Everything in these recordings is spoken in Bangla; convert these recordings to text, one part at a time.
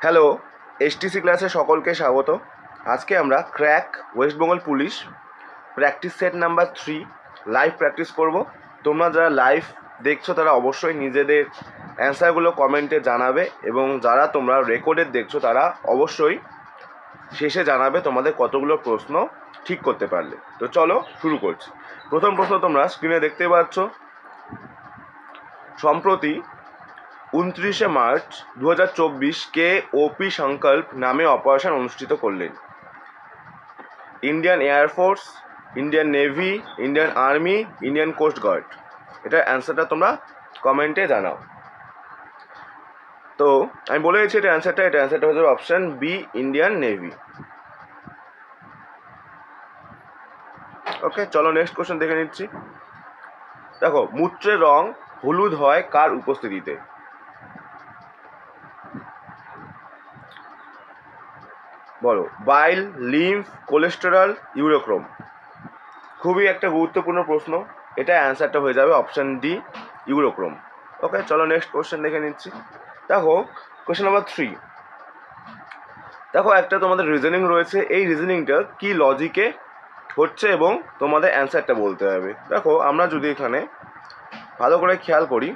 হ্যালো, এসটিসি ক্লাসে সকলকে স্বাগত। আজকে আমরা crack West Bengal police practice set number 3 live practice করব। তোমরা যারা লাইভ দেখছো তারা অবশ্যই নিজেদের অ্যান্সারগুলো কমেন্টে জানাবে, এবং যারা তোমরা রেকর্ডেড দেখছো তারা অবশ্যই শেষে জানাবে তোমাদের কতগুলো প্রশ্ন ঠিক করতে পারলে। তো চলো শুরু করছি। প্রথম প্রশ্ন তোমরা স্ক্রিনে দেখতে পাচ্ছ। সম্প্রতি 29শে মার্চ 2024 কে ওপি সংকল্প নামে অপারেশন অনুষ্ঠিত করলেন? Indian air force, Indian navy, Indian army, Indian coast guard. এটার অ্যান্সারটা তোমরা কমেন্টে জানাও। তো আমি বলে দিচ্ছি এটা অ্যান্সারটা হচ্ছে অপশান বি, ইন্ডিয়ান নেভি। ওকে, চলো নেক্সট কোশ্চেন দেখে নিচ্ছি। দেখো, মূত্রের রং হলুদ হয় কার উপস্থিতিতে? বলো, বাইল, লিম্ফ, কোলেস্টেরল, ইউরোক্রোম। খুবই একটা গুরুত্বপূর্ণ প্রশ্ন। এটা অ্যান্সারটা হয়ে যাবে অপশান ডি, ইউরোক্রোম। ওকে, চলো নেক্সট কোশ্চেন দেখে নিচ্ছি। দেখো, কোশ্চেন নাম্বার 3। দেখো, একটা তোমাদের রিজনিং রয়েছে। এই রিজনিংটা কি লজিকে হচ্ছে এবং তোমাদের অ্যান্সারটা বলতে হবে। দেখো, আমরা যদি এখানে ভালো করে খেয়াল করি,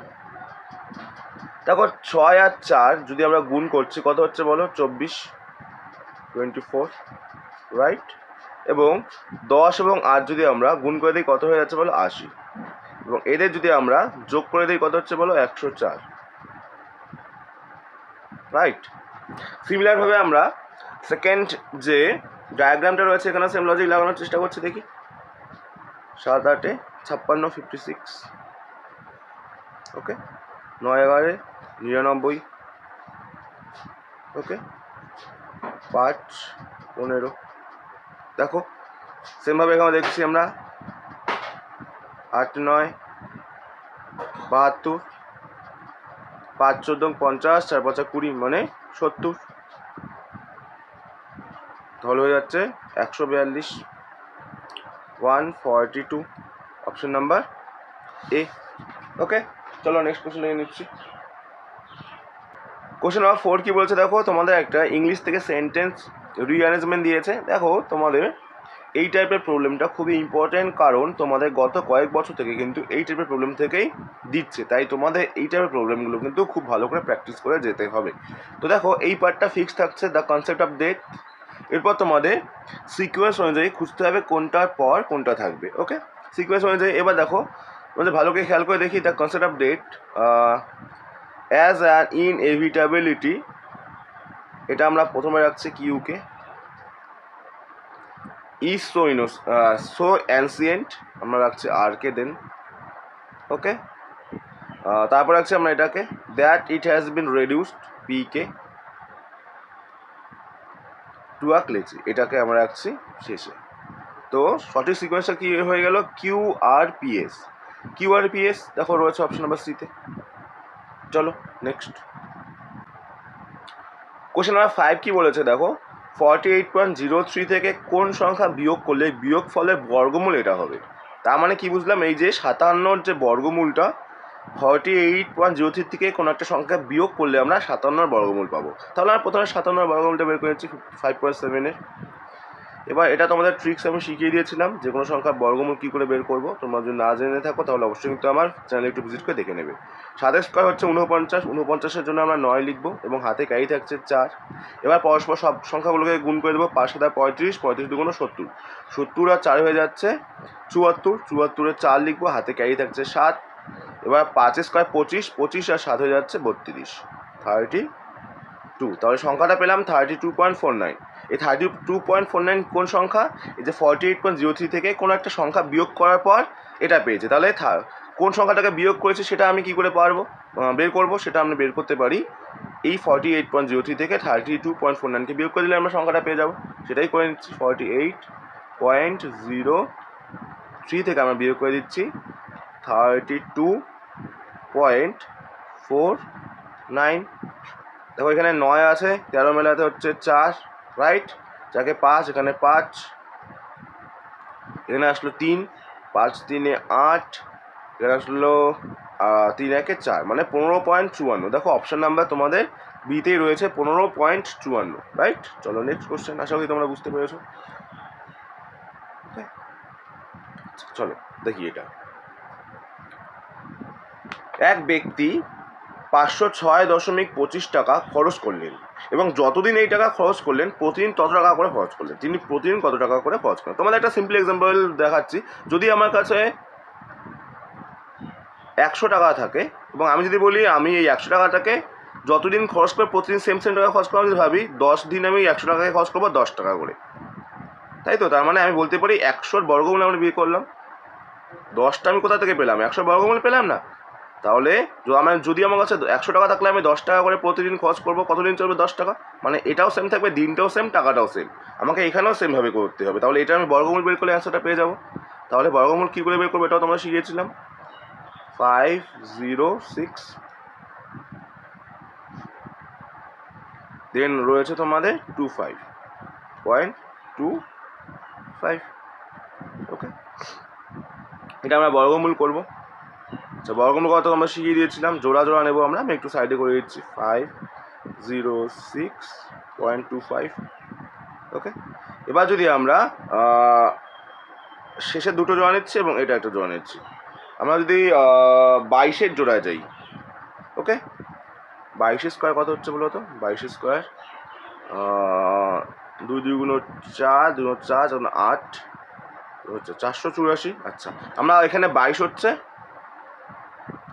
দেখো 6 আর 4 যদি আমরা গুণ করছি কত হচ্ছে বলো? 24, রাইট। এবং 10 এবং 8 যদি আমরা গুণ করে দিই কত হয়ে যাচ্ছে বলো? 80। এবং এদের যদি আমরা যোগ করে দিই কত হচ্ছে বলো? 104, রাইট। সিমিলারভাবে আমরা সেকেন্ড যে ডায়াগ্রামটা রয়েছে এখানে সেম লজিক লাগানোর চেষ্টা করছি। দেখি, 7 8 56, 56। ওকে, 9 11 99। ওকে, 5 15। দেখো, সেমভাবে এখানে দেখছি আমরা 8 9 72, 5 14 50, 4 5 20 মানে 70। তাহলে হয়ে যাচ্ছে 142, 142, অপশন নাম্বার এ। ওকে, চলো নেক্সট কোশ্চেন নিয়ে নিচ্ছি। কোশ্চেন নাম্বার 4 কি বলছে? দেখো, তোমাদের একটা ইংলিশ থেকে সেন্টেন্স রিঅ্যারেঞ্জমেন্ট দিয়েছে। দেখো, তোমাদের এই টাইপের প্রবলেমটা খুবই ইম্পর্টেন্ট, কারণ তোমাদের গত কয়েক বছর থেকে কিন্তু এই টাইপের প্রবলেম থেকেই দিচ্ছে। তাই তোমাদের এই টাইপের প্রবলেমগুলো কিন্তু খুব ভালো করে প্র্যাকটিস করে যেতে হবে। তো দেখো, এই পার্টটা ফিক্স থাকছে, দ্য কনসেপ্ট অফ ডেট। এরপর তোমাদের সিকোয়েন্স অনুযায়ী খুঁজতে হবে কোনটার পর কোনটা থাকবে। ওকে, সিকোয়েন্স অনুযায়ী। এবার দেখো, তোমাদের ভালো করে খেয়াল করে দেখি, the concept of death as an inevitability, এটা আমরা প্রথমে রাখছি কিউকে। ইজ সো অ্যানসিয়েন্ট, আমরা রাখছি আরকে দেন। ওকে, তারপর রাখছি আমরা এটাকে that it has been reduced PK to a ক্লেচি, এটাকে আমরা রাখছি শেষে। তো সঠিক সিকোয়েন্সটা কি হয়ে গেল? Q R PS. Q R PS দেখো রয়েছে অপশন নাম্বার সিতে। চলো নেক্সট কোশ্চেন নাম্বার 5 কি বলেছে? দেখো, 48.03 থেকে কোন সংখ্যা বিয়োগ করলে বিয়োগ ফলের বর্গমূল এটা হবে? তার মানে কি বুঝলাম? এই যে 57-র যে বর্গমূলটা 48.03 থেকে কোনো একটা সংখ্যা বিয়োগ করলে আমরা 57-র বর্গমূল পাবো। তাহলে আমরা প্রথমে 57-র বর্গমূলটা বের করে নিচ্ছি 5.7-এর। এবার এটা তোমাদের ট্রিক্স আমি শিখিয়ে দিয়েছিলাম, যে কোনো সংখ্যার বর্গমূল কী করে বের করবো। তোমরা যদি না জেনে থাকো তাহলে অবশ্যই কিন্তু আমার চ্যানেলে একটু ভিজিট করে দেখে নেবে। 7 স্কোয়ার হচ্ছে 49, 49-এর জন্য আমরা 9 লিখবো এবং হাতে ক্যারি থাকছে 4। এবার পরস্পর সব সংখ্যাগুলোকে গুণ করে দেবো। 5 7 35, 35 দুগুণ 70, 70 আর 4 হয়ে যাচ্ছে 74, 74-এ 4 লিখবো, হাতে ক্যারি থাকছে 7। এবার 5 স্কোয়ার 25, 25 আর 7 হয়ে যাচ্ছে 32, 32। তাহলে সংখ্যাটা পেলাম 32.49। এই 32.49 কোন সংখ্যা? এই যে 48.03 থেকে কোনো একটা সংখ্যা বিয়োগ করার পর এটা পেয়েছে। তাহলে কোন সংখ্যাটাকে বিয়োগ করেছে সেটা আমি কি করে বের করবো? সেটা আমরা বের করতে পারি এই 48.03 থেকে 32.49কে বিয়োগ করে দিলে আমরা সংখ্যাটা পেয়ে যাবো। সেটাই করে নিচ্ছি। 48.03 থেকে আমরা বিয়োগ করে দিচ্ছি 32.49। দেখো, এখানে 9 আছে, 13 মেলাতে হচ্ছে 4, রাইট। যাকে 5, এখানে 5, এখানে আসলো 3, 5 3 8, এখানে আসলো 3×4 মানে 15.54। দেখো অপশন নাম্বার তোমাদের বিতেই রয়েছে 15.54, রাইট। চলো নেক্সট কোশ্চেন, আশা করি তোমরা বুঝতে পেরেছো। চলো দেখি এটা। এক ব্যক্তি 506.25 টাকা খরচ করলেন এবং যতদিন এই টাকা খরচ করলেন প্রতিদিন তত টাকা করে খরচ করলেন। তিনি প্রতিদিন কত টাকা করে খরচ করেন? তোমাদের একটা সিম্পল এক্সাম্পল দেখাচ্ছি। যদি আমার কাছে 100 টাকা থাকে এবং আমি যদি বলি আমি এই 100 টাকাটাকে যতদিন খরচ করে প্রতিদিন সেম টাকা খরচ করবো, যদি ভাবি 10 দিন আমি 100 টাকাকে খরচ করবো 10 টাকা করে, তাই তো? তার মানে আমি বলতে পারি 100 বর্গমূল আমরা বিয়ে করলাম, 10টা আমি কোথা থেকে পেলাম? 100 বর্গমূল পেলাম না? তাহলে যদি আমার কাছে 100 টাকা থাকলে আমি 10 টাকা করে প্রতিদিন খরচ করবো, কতদিন চলবে? 10 টাকা। মানে এটাও সেম থাকবে, দিনটাও সেম, টাকাটাও সেম, আমাকে এখানেও সেমভাবে করতে হবে। তাহলে এটা আমি বর্গমূল বের করলে অ্যান্সারটা পেয়ে যাবো। তাহলে বর্গমূল কী করে বের করবো এটাও তোমরা শিখিয়েছিলাম। 506, দেন রয়েছে তোমাদের 25.25। ওকে, এটা আমরা বর্গমূল করবো। আচ্ছা, বর্গমূল কত আমরা শিখিয়ে দিয়েছিলাম, জোড়া জোড়া নেবো আমরা। আমি একটু সাইডে করে দিচ্ছি, 506.25। ওকে, এবার যদি আমরা শেষের দুটো জোড়া নিচ্ছি এবং এটা একটা জোড়া নিচ্ছি, আমরা যদি 22-এর জোড়ায় যাই, ওকে, 22 স্কোয়ার কত হচ্ছে বলো তো? 22 স্কোয়ার 2 2 গুণ 4, 2 4 8 হচ্ছে 484। আচ্ছা, আমরা এখানে 22 হচ্ছে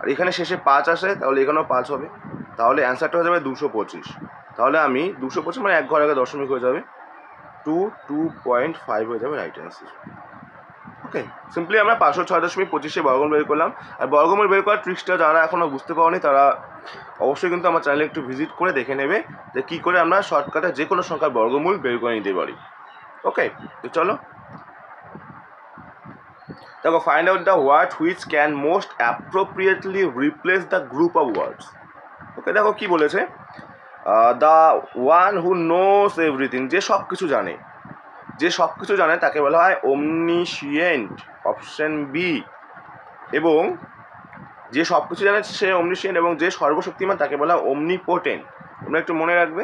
আর এখানে শেষে 5 আসে, তাহলে এখানেও 5 হবে। তাহলে অ্যান্সারটা হয়ে যাবে 225। তাহলে আমি 225 মানে এক ঘর আগে দশমিক হয়ে যাবে, 2.5 হয়ে যাবে রাইট অ্যান্সার। ওকে, সিম্পলি আমরা 506.25 বর্গমূল বের করলাম। আর বর্গমূল বের করার ট্রিক্সটা যারা এখনও বুঝতে পারোনি তারা অবশ্যই কিন্তু আমার চ্যানেলে একটু ভিজিট করে দেখে নেবে যে কী করে আমরা শর্টকাটে যে কোনো সংখ্যার বর্গমূল বের করে নিতে পারি। ওকে, তো চলো দেখো, find out the word which can most appropriately replace the group of words. Okay, দেখো কি বলেছে, the one who knows everything, যে সব কিছু জানে, যে সব কিছু জানে তাকে বলা হয় omniscient, অপশন বি। এবং যে সব কিছু জানে সে omniscient, এবং যে সর্বশক্তিমান তাকে বলা হয় omnipotent। তোমরা একটু মনে রাখবে,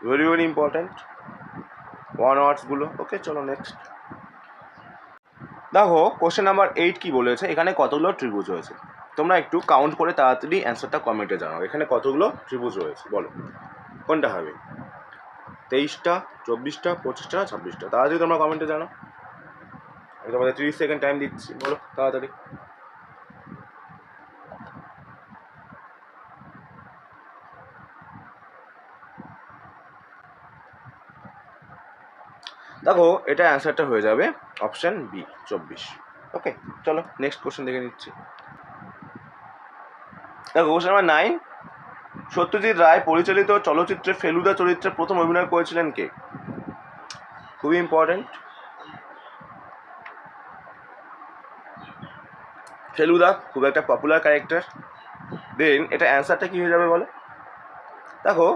ভেরি ভেরি ইম্পর্ট্যান্ট ওয়ান ওয়ার্ডসগুলো। ওকে, চলো নেক্সট। দেখো কোশ্চেন নাম্বার 8 কি বলেছে, এখানে কতগুলো ত্রিভুজ রয়েছে? তোমরা একটু কাউন্ট করে তাড়াতাড়ি অ্যান্সারটা কমেন্টে জানাও। এখানে কতগুলো ত্রিভুজ রয়েছে বলো, কোনটা হবে? 23টা, 24টা, 25টা না 26টা? তাড়াতাড়ি তোমরা কমেন্টে জানাও। আমি তোমাদের 30 সেকেন্ড টাইম দিচ্ছি, বলো তাড়াতাড়ি। দেখো এটা অ্যান্সারটা হয়ে যাবে অপশন বি, 24। ওকে, চলো নেক্সট কোশ্চেন দেখে নিচ্ছি। দেখো কোশ্চেন নাম্বার 9, সত্যজিৎ রায় পরিচালিত চলচ্চিত্রে ফেলুদা চরিত্রে প্রথম অভিনয় করেছিলেন কে? খুবই ইম্পর্টেন্ট। ফেলুদা খুব একটা পপুলার ক্যারেক্টার। দেন এটা অ্যান্সারটা কী হয়ে যাবে বলো? দেখো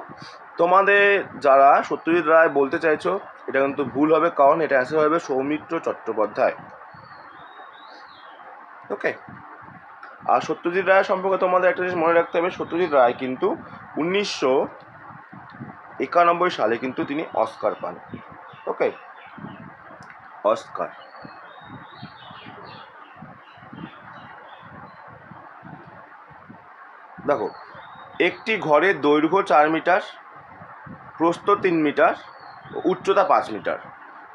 তোমাদের যারা সত্যজিৎ রায় বলতে চাইছো এটা কিন্তু ভুল হবে, কারণ এটা অ্যান্সার হবে সৌমিত্র চট্টোপাধ্যায়। ওকে, আর সত্যজিৎ রায় সম্পর্কে তোমাদের একটা জিনিস মনে রাখতে হবে, সত্যজিৎ রায় কিন্তু 1991 সালে কিন্তু তিনি অস্কার পান। ওকে, অস্কার। দেখো একটি ঘরের দৈর্ঘ্য 4 মিটার, প্রস্থ 3 মিটার, উচ্চতা 5 মিটার।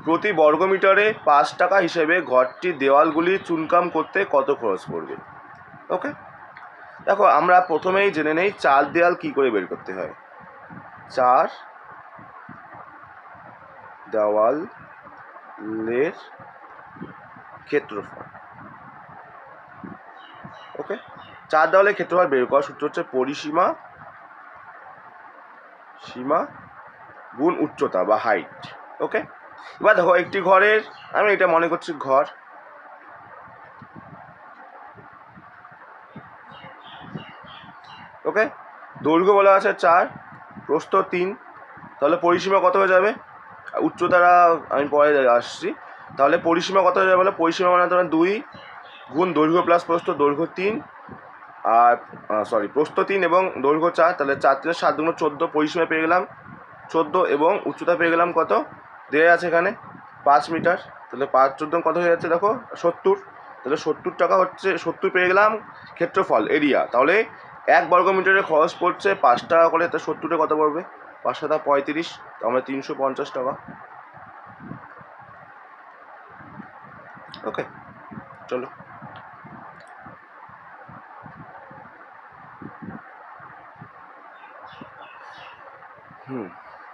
প্রতি বর্গমিটারে 5 টাকা হিসেবে ঘরটির দেওয়ালগুলি চুনকাম করতে কত খরচ পড়বে? ওকে, দেখো আমরা প্রথমেই জেনে নেই চার দেওয়াল কী করে বের করতে হয়। 4 দেওয়ালের ক্ষেত্রফল। ওকে, 4 দেওয়ালের ক্ষেত্রফল বের করার সূত্র হচ্ছে পরিসীমা গুণ উচ্চতা বা হাইট। ওকে, এবার দেখো একটি ঘরের, আমি এটা মনে করছি ঘর, ওকে, দৈর্ঘ্য বলা আছে 4, প্রস্থ 3, তাহলে পরিসীমা কত হয়ে যাবে? উচ্চতাটা আমি পরে আসছি। তাহলে পরিসীমা কত হয়ে যাবে বলে? পরিসীমা মানে তোমার 2 গুণ দৈর্ঘ্য প্লাস প্রস্থ, দৈর্ঘ্য 3 আর প্রস্থ 3 এবং দৈর্ঘ্য 4, তাহলে 4 3 7 2 14, পরিসীমা পেয়ে গেলাম 14 এবং উচ্চতা পেয়ে গেলাম কত দেওয়া আছে এখানে 5 মিটার। তাহলে 5 14 কত হয়ে যাচ্ছে দেখো 70। তাহলে 70 টাকা হচ্ছে, 70 পেয়ে গেলাম ক্ষেত্রফল এরিয়া। তাহলে 1 বর্গ মিটারের খরচ পড়ছে 5 টাকা করে, তা 70-এ কত পড়বে 5 7 35, তাহলে 350 টাকা। ওকে চলো।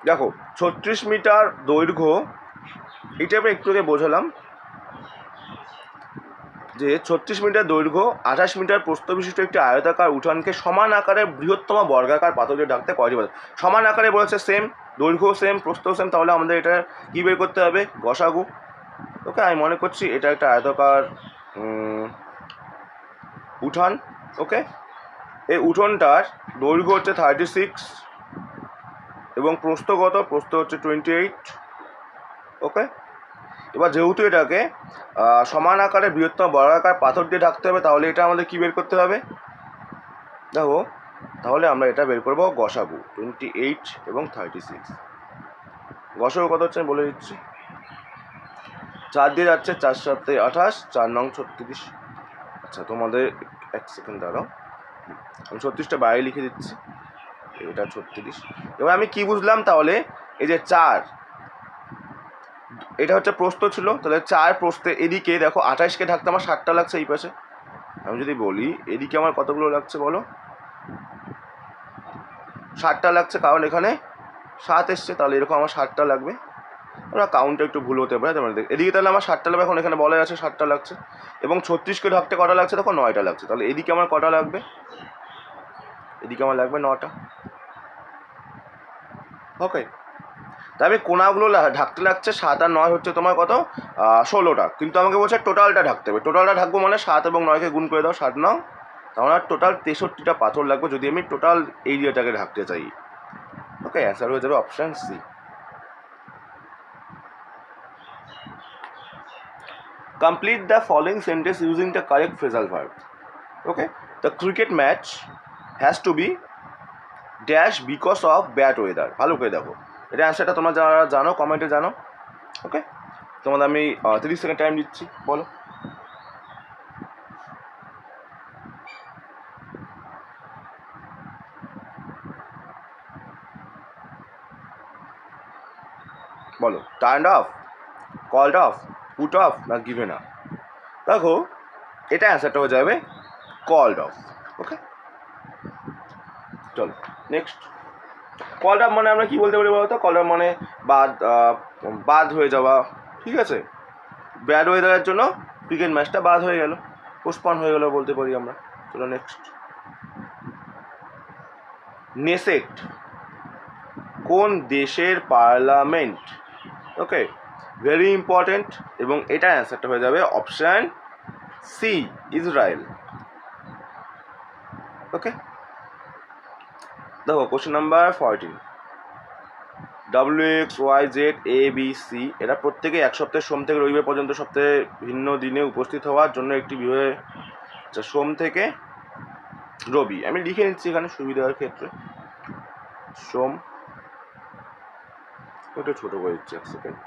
দেখো 36 মিটার দৈর্ঘ্য, এটা আমরা একটু আগে বোঝালাম যে 36 মিটার দৈর্ঘ্য 28 মিটার প্রস্থ বিশিষ্ট একটি আয়তাকার উঠানকে সমান আকারে বৃহত্তম বর্গাকার পাথর দিয়ে ঢাকতে কয়টি পাথর? সমান আকারে বলেছে, সেম দৈর্ঘ্য সেম প্রস্থ সেম, তাহলে আমাদের এটা কী বের করতে হবে গসাগু। ওকে, আমি মনে করছি এটা একটা আয়তাকার উঠান। ওকে, এই উঠোনটার দৈর্ঘ্য হচ্ছে 36 এবং প্রস্থ কত, প্রস্থ হচ্ছে 28। ওকে, এবার যেহেতু এটাকে সমান আকারে বৃহত্তম বর্গাকার পাথর দিয়ে ঢাকতে হবে, তাহলে এটা আমাদের কী বের করতে হবে দেখো, তাহলে আমরা এটা বের করবো গসাগু 28 এবং 36। গসাগু কত হচ্ছে আমি বলে দিচ্ছি, 4 দিয়ে যাচ্ছে 4 7 28, 4 9 36। আচ্ছা তোমাদের এক সেকেন্ড দাঁড়াও, আমি 36টা বাইরে লিখে দিচ্ছি, এটা 36। এবার আমি কি বুঝলাম তাহলে, এই যে 4 এটা হচ্ছে প্রস্থ ছিল, তাহলে 4 প্রস্থে এদিকে দেখো 28কে ঢাকতে আমার 60টা লাগছে এই পাশে। আমি যদি বলি এদিকে আমার কতগুলো লাগছে বলো, 60টা লাগছে, কারণ এখানে 7 এসছে, তাহলে এরকম আমার 60টা লাগবে। আমরা কাউন্টটা একটু ভুল হতে পারে, তাহলে এদিকে তাহলে আমার 60টা লাগবে, এখন এখানে বলা আছে 60টা লাগছে, এবং 36কে ঢাকতে কটা লাগছে দেখো 9টা লাগছে, তাহলে এদিকে আমার কটা লাগবে, এদিকে আমার লাগবে 9টা। ওকে, তাই আমি কোনাগুলো ঢাকতে লাগছে 7 আর 9 হচ্ছে তোমার কত 16টা, কিন্তু আমাকে বলছে টোটালটা ঢাকতে হবে। টোটালটা ঢাকবো মানে 7 এবং 9কে গুণ করে দাও, 7 9, তাহলে টোটাল 63টা পাথর লাগবে যদি আমি টোটাল এরিয়াটাকে ঢাকতে চাই। ওকে, অ্যান্সার হয়ে যাবে option C. Complete the following sentence using the correct phrasal verb. Okay, the cricket match has to be dash because of bad weather. ভালো করে দেখো, এটা অ্যান্সারটা তোমরা যারা জানো কমেন্টে জানো। ওকে, তোমাদের আমি 30 সেকেন্ড টাইম দিচ্ছি, বলো। বলো, turned of, called of, put off না গিভেন আপ? দেখো এটা অ্যান্সারটা হয়ে যাবে কলড অফ। ওকে চলো নেক্সট। কলড অফ মানে আমরা কী বলতে পারি বলতো, কলড অফ মানে বাদ হয়ে যাওয়া, ঠিক আছে। ব্যাড ওয়েদারের জন্য ক্রিকেট ম্যাচটা বাদ হয়ে গেল, পোস্টপন হয়ে গেল বলতে পারি আমরা। চলো নেক্সট। নেসেট কোন দেশের পার্লামেন্ট? ওকে, ভেরি ইম্পর্টেন্ট, এবং এটা অ্যান্সারটা হয়ে যাবে অপশান সি, ইসরায়েল। ওকে, দেখো কোশ্চেন নাম্বার 14, WXYZ ABC এরা প্রত্যেকে এক সপ্তাহের সোম থেকে রবিবার পর্যন্ত সপ্তাহে ভিন্ন দিনে উপস্থিত হওয়ার জন্য একটি বিবাহে, আচ্ছা সোম থেকে রবি, আমি লিখে নিচ্ছি এখানে সুবিধার ক্ষেত্রে, সোম, ওটা ছোটো করে দিচ্ছি, এক সেকেন্ড।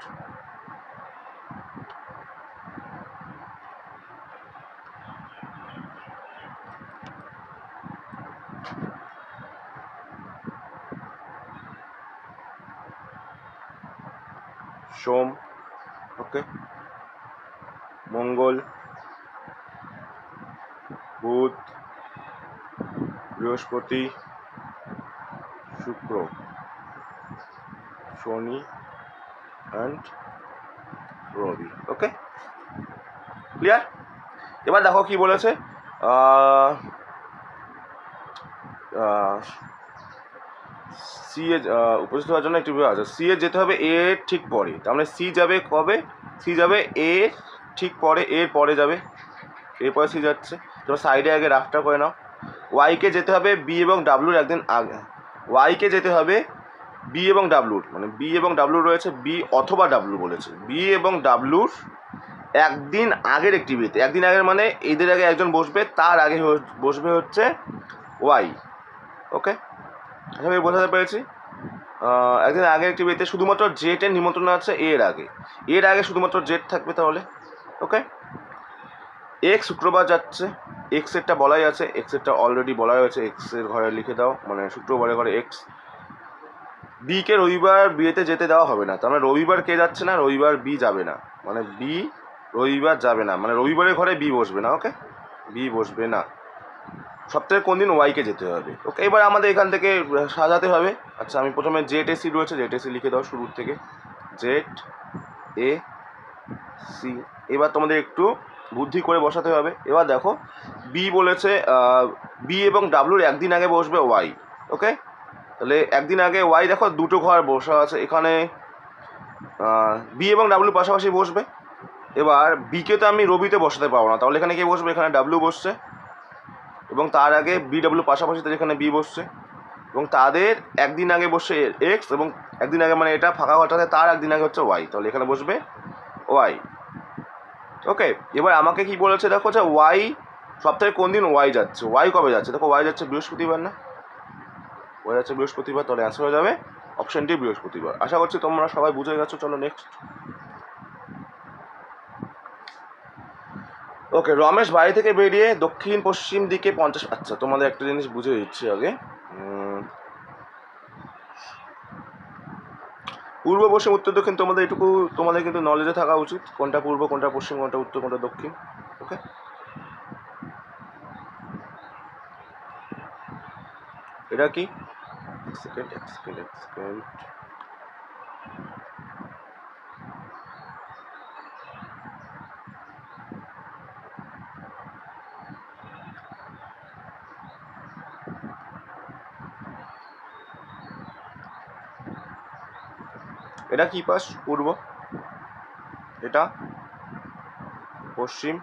সোম, ওকে, মঙ্গল, বুধ, বৃহস্পতি, শুক্র, শনি অ্যান্ড রবি। Okay clear? এবার দেখো কি বলেছে, সি এ উপস্থিত হওয়ার জন্য একটি বিভাগ আছে, সি এ যেতে হবে এ ঠিক পরে, তার মানে সি যাবে কবে, সি যাবে এ ঠিক পরে, এর পরে যাবে, এরপরে সি যাচ্ছে, তোমার সাইডে আগে রাফটা করে নাও। ওয়াইকে যেতে হবে বি এবং ডাব্লুর একদিন আগে, ওয়াইকে যেতে হবে বি এবং ডাব্লুর, মানে বি এবং ডাব্লু রয়েছে, বি অথবা ডাব্লু বলেছে, বি এবং ডাব্লুর একদিন আগের একটি বিয়েতে, একদিন আগের মানে এদের আগে একজন বসবে, তার আগে বসবে হচ্ছে ওয়াই। ওকে, আশা করি বোঝাতে পেরেছি। একদিন আগের একটি বিয়েতে শুধুমাত্র জেটের নিমন্ত্রণ আছে এর আগে, এর আগে শুধুমাত্র জেট থাকবে তাহলে। ওকে, এক্স শুক্রবার যাচ্ছে, এক্স এরটা বলাই আছে, এক্স এরটা অলরেডি বলা হয়েছে, এক্স এর ঘরে লিখে দাও, মানে শুক্রবারের ঘরে এক্স। বি কে রবিবার বিয়েতে যেতে দেওয়া হবে না, তার মানে রবিবার কে যাচ্ছে না, রবিবার বি যাবে না, মানে বি রবিবার যাবে না, মানে রবিবারের ঘরে বি বসবে না। ওকে, বি বসবে না। সপ্তাহে কোন দিন ওয়াইকে যেতে হবে। ওকে, এবার আমাদের এখান থেকে সাজাতে হবে। আচ্ছা, আমি প্রথমে জেড এসি রয়েছে, জেড এসি লিখে দাও শুরুর থেকে, জেড এ সি। এবার তোমাদের একটু বুদ্ধি করে বসাতে হবে। এবার দেখো, বি বলেছে বি এবং ডাব্লুর একদিন আগে বসবে ওয়াই। ওকে, তাহলে একদিন আগে ওয়াই, দেখো দুটো ঘর বসা আছে এখানে, বি এবং ডাব্লু পাশাপাশি বসবে। এবার বিকে তো আমি রবিতে বসাতে পারবো না, তাহলে এখানে কে বসবে, এখানে ডাব্লু বসছে, এবং তার আগে বি ডাব্লু পাশাপাশি, তাহলে এখানে বি বসছে, এবং তাদের একদিন আগে বসছে এক্স, এবং একদিন আগে মানে এটা ফাঁকা ঘরটাতে তার একদিন আগে হচ্ছে ওয়াই, তাহলে এখানে বসবে ওয়াই। ওকে, এবার আমাকে কি বলেছে দেখো, যে ওয়াই সপ্তাহে কোন দিন ওয়াই যাচ্ছে, ওয়াই কবে যাচ্ছে, দেখো ওয়াই যাচ্ছে বৃহস্পতিবার, না ওয়াই যাচ্ছে বৃহস্পতিবার, তাহলে অ্যান্সার হয়ে যাবে অপশন ডি বৃহস্পতিবার। আশা করছি তোমরা সবাই বুঝে গেছো। চলো নেক্সট। ওকে, রমেশ বাড়ি থেকে বেরিয়ে দক্ষিণ পশ্চিম দিকে 50, আচ্ছা তোমাদের একটা জিনিস বুঝে দিচ্ছি আগে। পূর্ব পশ্চিম উত্তর দক্ষিণ, তোমাদের এটুকু তোমাদের কিন্তু নলেজে থাকা উচিত, কোনটা পূর্ব কোনটা পশ্চিম কোনটা উত্তর কোনটা দক্ষিণ। ওকে, এটা কি, এক সেকেন্ড এক সেকেন্ড এক সেকেন্ড, এটা কি পাশ, পূর্ব, এটা পশ্চিম,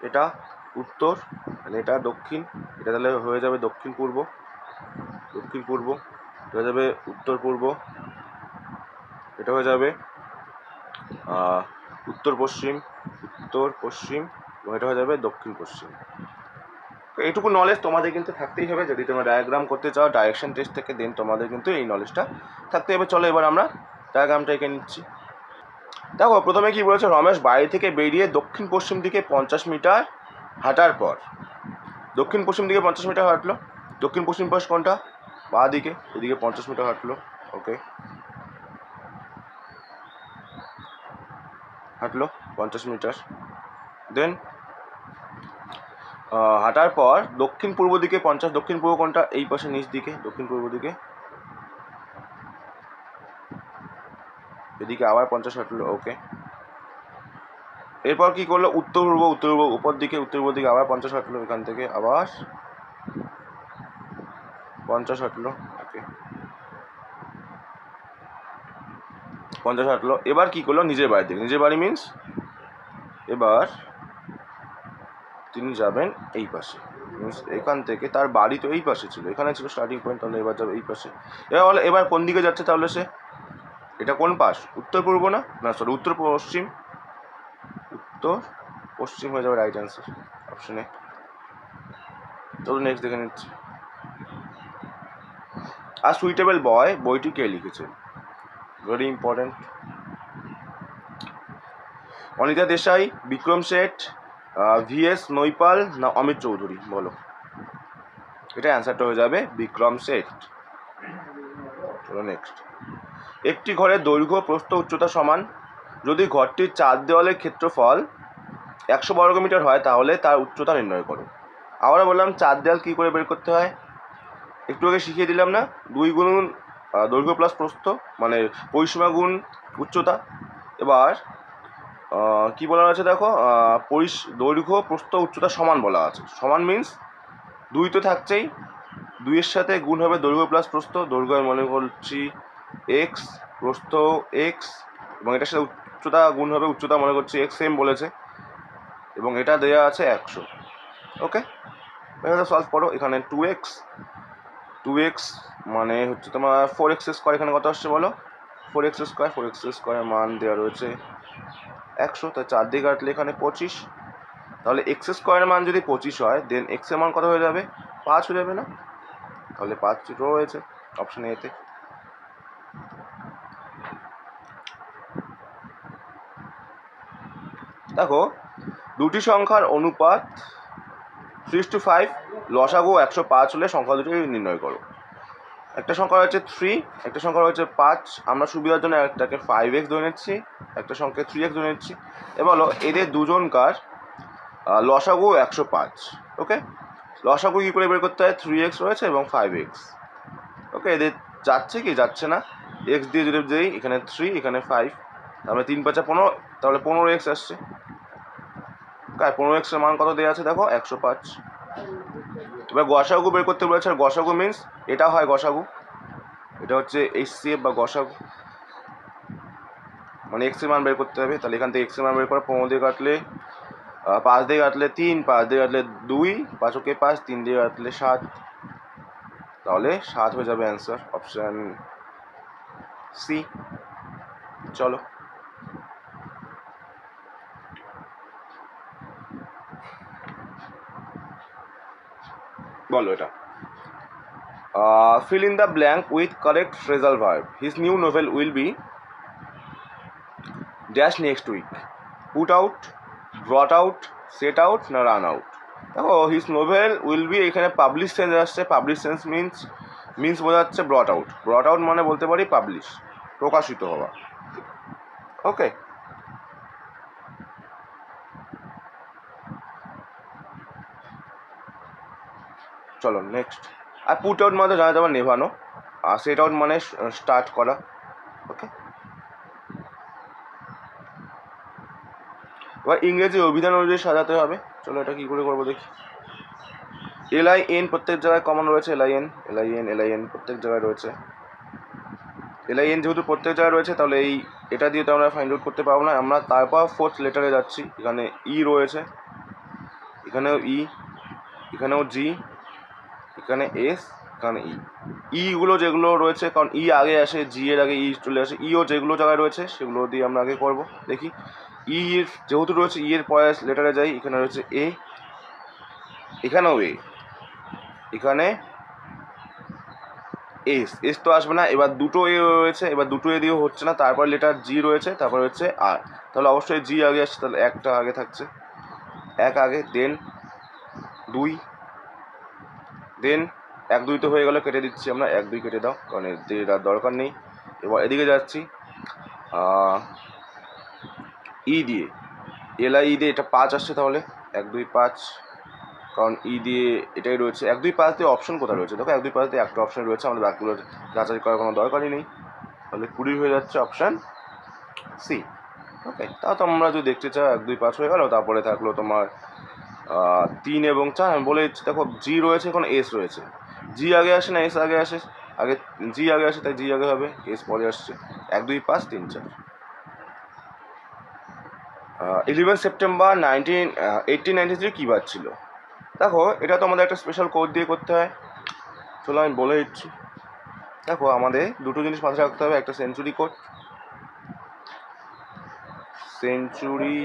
এটা উত্তর, মানে এটা দক্ষিণ, এটা তাহলে হয়ে যাবে দক্ষিণ পূর্ব, দক্ষিণ পূর্ব, এটা হয়ে যাবে উত্তর পূর্ব, এটা হয়ে যাবে উত্তর পশ্চিম, উত্তর পশ্চিম, এবং এটা হয়ে যাবে দক্ষিণ পশ্চিম। এইটুকু নলেজ তোমাদের কিন্তু থাকতেই হবে, যদি তোমরা ডায়াগ্রাম করতে চাও ডাইরেকশন টেস্ট থেকে, দেন তোমাদের কিন্তু এই নলেজটা থাকতে হবে। চলো এবার আমরা ডায়াগ্রামটা এঁকে নিচ্ছি। দেখো প্রথমে কি বলেছে, রমেশ বাড়ি থেকে বেরিয়ে দক্ষিণ পশ্চিম দিকে 50 মিটার হাঁটার পর, দক্ষিণ পশ্চিম দিকে 50 মিটার হাঁটলো, দক্ষিণ পশ্চিম পাশ কোনটা, বাঁ দিকে, এদিকে 50 মিটার হাঁটলো। ওকে, হাঁটলো 50 মিটার, দেন হাঁটার পর দক্ষিণ পূর্ব দিকে 50, দক্ষিণ পূর্ব কোনটা, এই পাশে নিচ দিকে, দক্ষিণ পূর্ব দিকে, এদিকে আবার 50 হাঁটলো। ওকে, এরপর কি করলো, উত্তর পূর্ব, উত্তর পূর্ব উপর দিকে, উত্তর পূর্ব দিকে আবার 50 হাঁটলো, এখান থেকে আবার 50 হাঁটলো। ওকে, 50 হাঁটলো। এবার কি করলো, নিজের বাড়ি থেকে, নিজের বাড়ি মিন্স এবার তিনি যাবেন এই পাশে, মিন্স এখান থেকে তার বাড়ি তো এই পাশে ছিল, এখানে ছিল স্টার্টিং পয়েন্ট, তাহলে এবার যাবে এই পাশে। এবার কোন দিকে যাচ্ছে তাহলে সে, এটা কোন পাশ, উত্তর পূর্ব না, না সরি উত্তর পশ্চিম, উত্তর পশ্চিম হয়ে যাবে রাইট অ্যান্সার অপশনে। চলো নেক্সট দেখে নিচ্ছি। আর সুইটেবল বয় বইটি কে লিখেছে, very important. Anita Desai, Vikram Seth, V S Naipaul, না অমিত চৌধুরী, বলো। এটা অ্যান্সারটা হয়ে যাবে বিক্রম শেঠ। চলো নেক্সট। একটি ঘরের দৈর্ঘ্য প্রস্থ উচ্চতা সমান, যদি ঘরটির 4 দেওয়ালের ক্ষেত্রফল 100 বর্গমিটার হয় তাহলে তার উচ্চতা নির্ণয় করো। আবারও বললাম 4 দেওয়াল কী করে বের করতে হয়, একটু আগে শিখিয়ে দিলাম না, 2 গুণ দৈর্ঘ্য প্লাস প্রস্থ, মানে পরিসীমা গুণ উচ্চতা। এবার কি বলা আছে দেখো, দৈর্ঘ্য প্রস্থ উচ্চতা সমান বলা আছে, সমান মিন্স 2 তো থাকছেই, 2-এর সাথে গুণ হবে দৈর্ঘ্য প্লাস প্রস্থ, দৈর্ঘ্য মনে করছি এক্স, প্রস্থ এক্স, এবং এটার সাথে উচ্চতা গুণ হবে, উচ্চতা মনে করছি এক্স সেম বলেছে, এবং এটা দেওয়া আছে 100। ওকে, এখানে সলভ করো, এখানে 2x মানে হচ্ছে তোমার 4x স্কোয়ার, এখানে কত আসছে বলো, 4x স্কোয়ার, 4x স্কোয়ারের মান দেওয়া রয়েছে 100, তাই 4 দিয়ে কাটলে এখানে 25। তাহলে এক্স স্কোয়ারের মান যদি 25 হয়, দেন এক্স এর মান কত হয়ে যাবে? 5 হয়ে যাবে না? তাহলে 5 রয়েছে অপশন এতে। দেখো, দুটি সংখ্যার অনুপাত 3:5, লসাগু 105 হলে সংখ্যা দুটি নির্ণয় করো। একটা সংখ্যা হচ্ছে 3, একটা সংখ্যা হচ্ছে 5। আমরা সুবিধার জন্য একটাকে 5x ধরে নিচ্ছি, একটা সংখ্যা 3x ধরে নিচ্ছি। এবার বলো এদের দুজনকার লসাগু 105। ওকে, লসাগু কী করে বের করতে হয়? 3x রয়েছে এবং 5x। ওকে, এদের যাচ্ছে কি যাচ্ছে না? এক্স দিয়ে যদি দিই, এখানে 3, এখানে 5, তাহলে 3 5 15, তাহলে 15x আসছে। 15x এর মান কত দেওয়া আছে দেখো? 105। এবার গসাগু বের করতে বলেছে, আর গসাগু মিনস এটা হয় গসাগু, এটা হচ্ছে HCF বা গসাগু, মানে এক্স এর মান বের করতে হবে। তাহলে এখান থেকে এক্স এর মান বের করে 15 দিয়ে কাটলে 5 দিয়ে কাটলে 3, 5 দিয়ে কাটলে 2, 5 ওকে 5, 3 দিয়ে কাটলে 7, তাহলে 7 হয়ে যাবে অ্যান্সার, অপশান সি। চলো বলো এটা। Fill in the blank with correct phrasal verb. His new novel will be dash next week. Put out, brought out, set out না run out? দেখো, হিজ নোভেল উইল বি এখানে পাবলিশ সেন্স আসছে। পাবলিশ সেন্স মিন্স বোঝাচ্ছে ব্রট আউট। ব্রট আউট মানে বলতে পারি পাবলিশ, প্রকাশিত হওয়া। ওকে, চলো নেক্সট। আর পুট আউট মানে জানা যাবে নেভানো, আর সেট আউট মানে স্টার্ট করা। ওকে, এবার ইংরেজি অভিধান অনুযায়ী সাজাতে হবে। চলো এটা কী করে করবো দেখি। LIN প্রত্যেক জায়গায় কমন রয়েছে, LIN প্রত্যেক জায়গায় রয়েছে। LIN যেহেতু প্রত্যেক জায়গায় রয়েছে, তাহলে এটা দিয়ে তো আমরা ফাইন্ড আউট করতে পারবো না। আমরা তারপর 4th লেটারে যাচ্ছি। এখানে রয়েছে, এখানেও এখানেও G, এখানে S, এখানে গুলো যেগুলো রয়েছে, কারণ আগে আসে, G এর আগে চলে আসে। ও যেগুলো জায়গায় রয়েছে সেগুলো দিয়ে আমরা আগে করবো। দেখি যেহেতু রয়েছে, এর পরের লেটারে যাই। এখানে রয়েছে A, এখানেও A, এখানে এস তো আসবে না। এবার দুটো এ রয়েছে, এবার দুটো এ দিয়েও হচ্ছে না। তারপর লেটার জি রয়েছে, তারপর হচ্ছে আর, তাহলে অবশ্যই জি আগে আসছে, তাহলে একটা আগে থাকছে, এক আগে, দেন 2, দেন 1 2 তো হয়ে গেল, কেটে দিচ্ছি আমরা। 1 2 কেটে দাও, কারণ এর দরকার নেই। এবার এদিকে যাচ্ছি দিয়ে, LI দিয়ে এটা 5 আসছে, তাহলে 1 2 5, কারণ দিয়ে এটাই রয়েছে। 1 2 5 দিয়ে অপশন কোথায় রয়েছে দেখো? 1 2 5 দিয়ে একটা অপশন রয়েছে, আমাদের বাকিগুলো যাচাই করার কোনো দরকারই নেই। তাহলে 20 হয়ে যাচ্ছে অপশান সি। ওকে, তা তোমরা যদি দেখতে চাও 1 2 5 হয়ে গেল। তারপরে থাকলো তোমার 3 এবং 4। আমি বলে দিচ্ছি, দেখো জি রয়েছে, এখন এস রয়েছে। জি আগে আসে না এস আগে আসে? আগে জি আগে আসে, তাই জি আগে হবে, এস পরে আসছে। 1 2 5 3 4। 11 সেপ্টেম্বর 1893 কী বার ছিল? দেখো, এটা তো আমাদের একটা স্পেশাল কোড দিয়ে করতে হয়। চলো আমি বলে দিচ্ছি। দেখো, আমাদের দুটো জিনিস মাথায় রাখতে হবে। একটা সেঞ্চুরি কোড, সেঞ্চুরি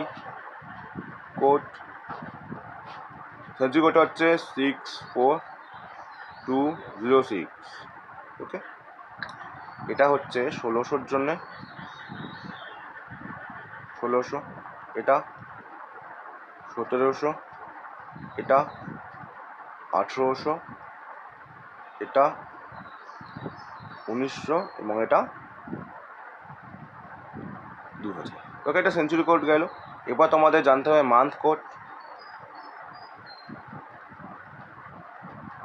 কোডটা হচ্ছে 64206। ওকে, এটা হচ্ছে 1600-র জন্যে, 1600, এটা 1700, এটা 1800, এটা 1900 এবং এটা 2000। ওকে, এটা সেঞ্চুরি কোড গেল। এবার তোমাদের জানতে হবে মান্থ কোড।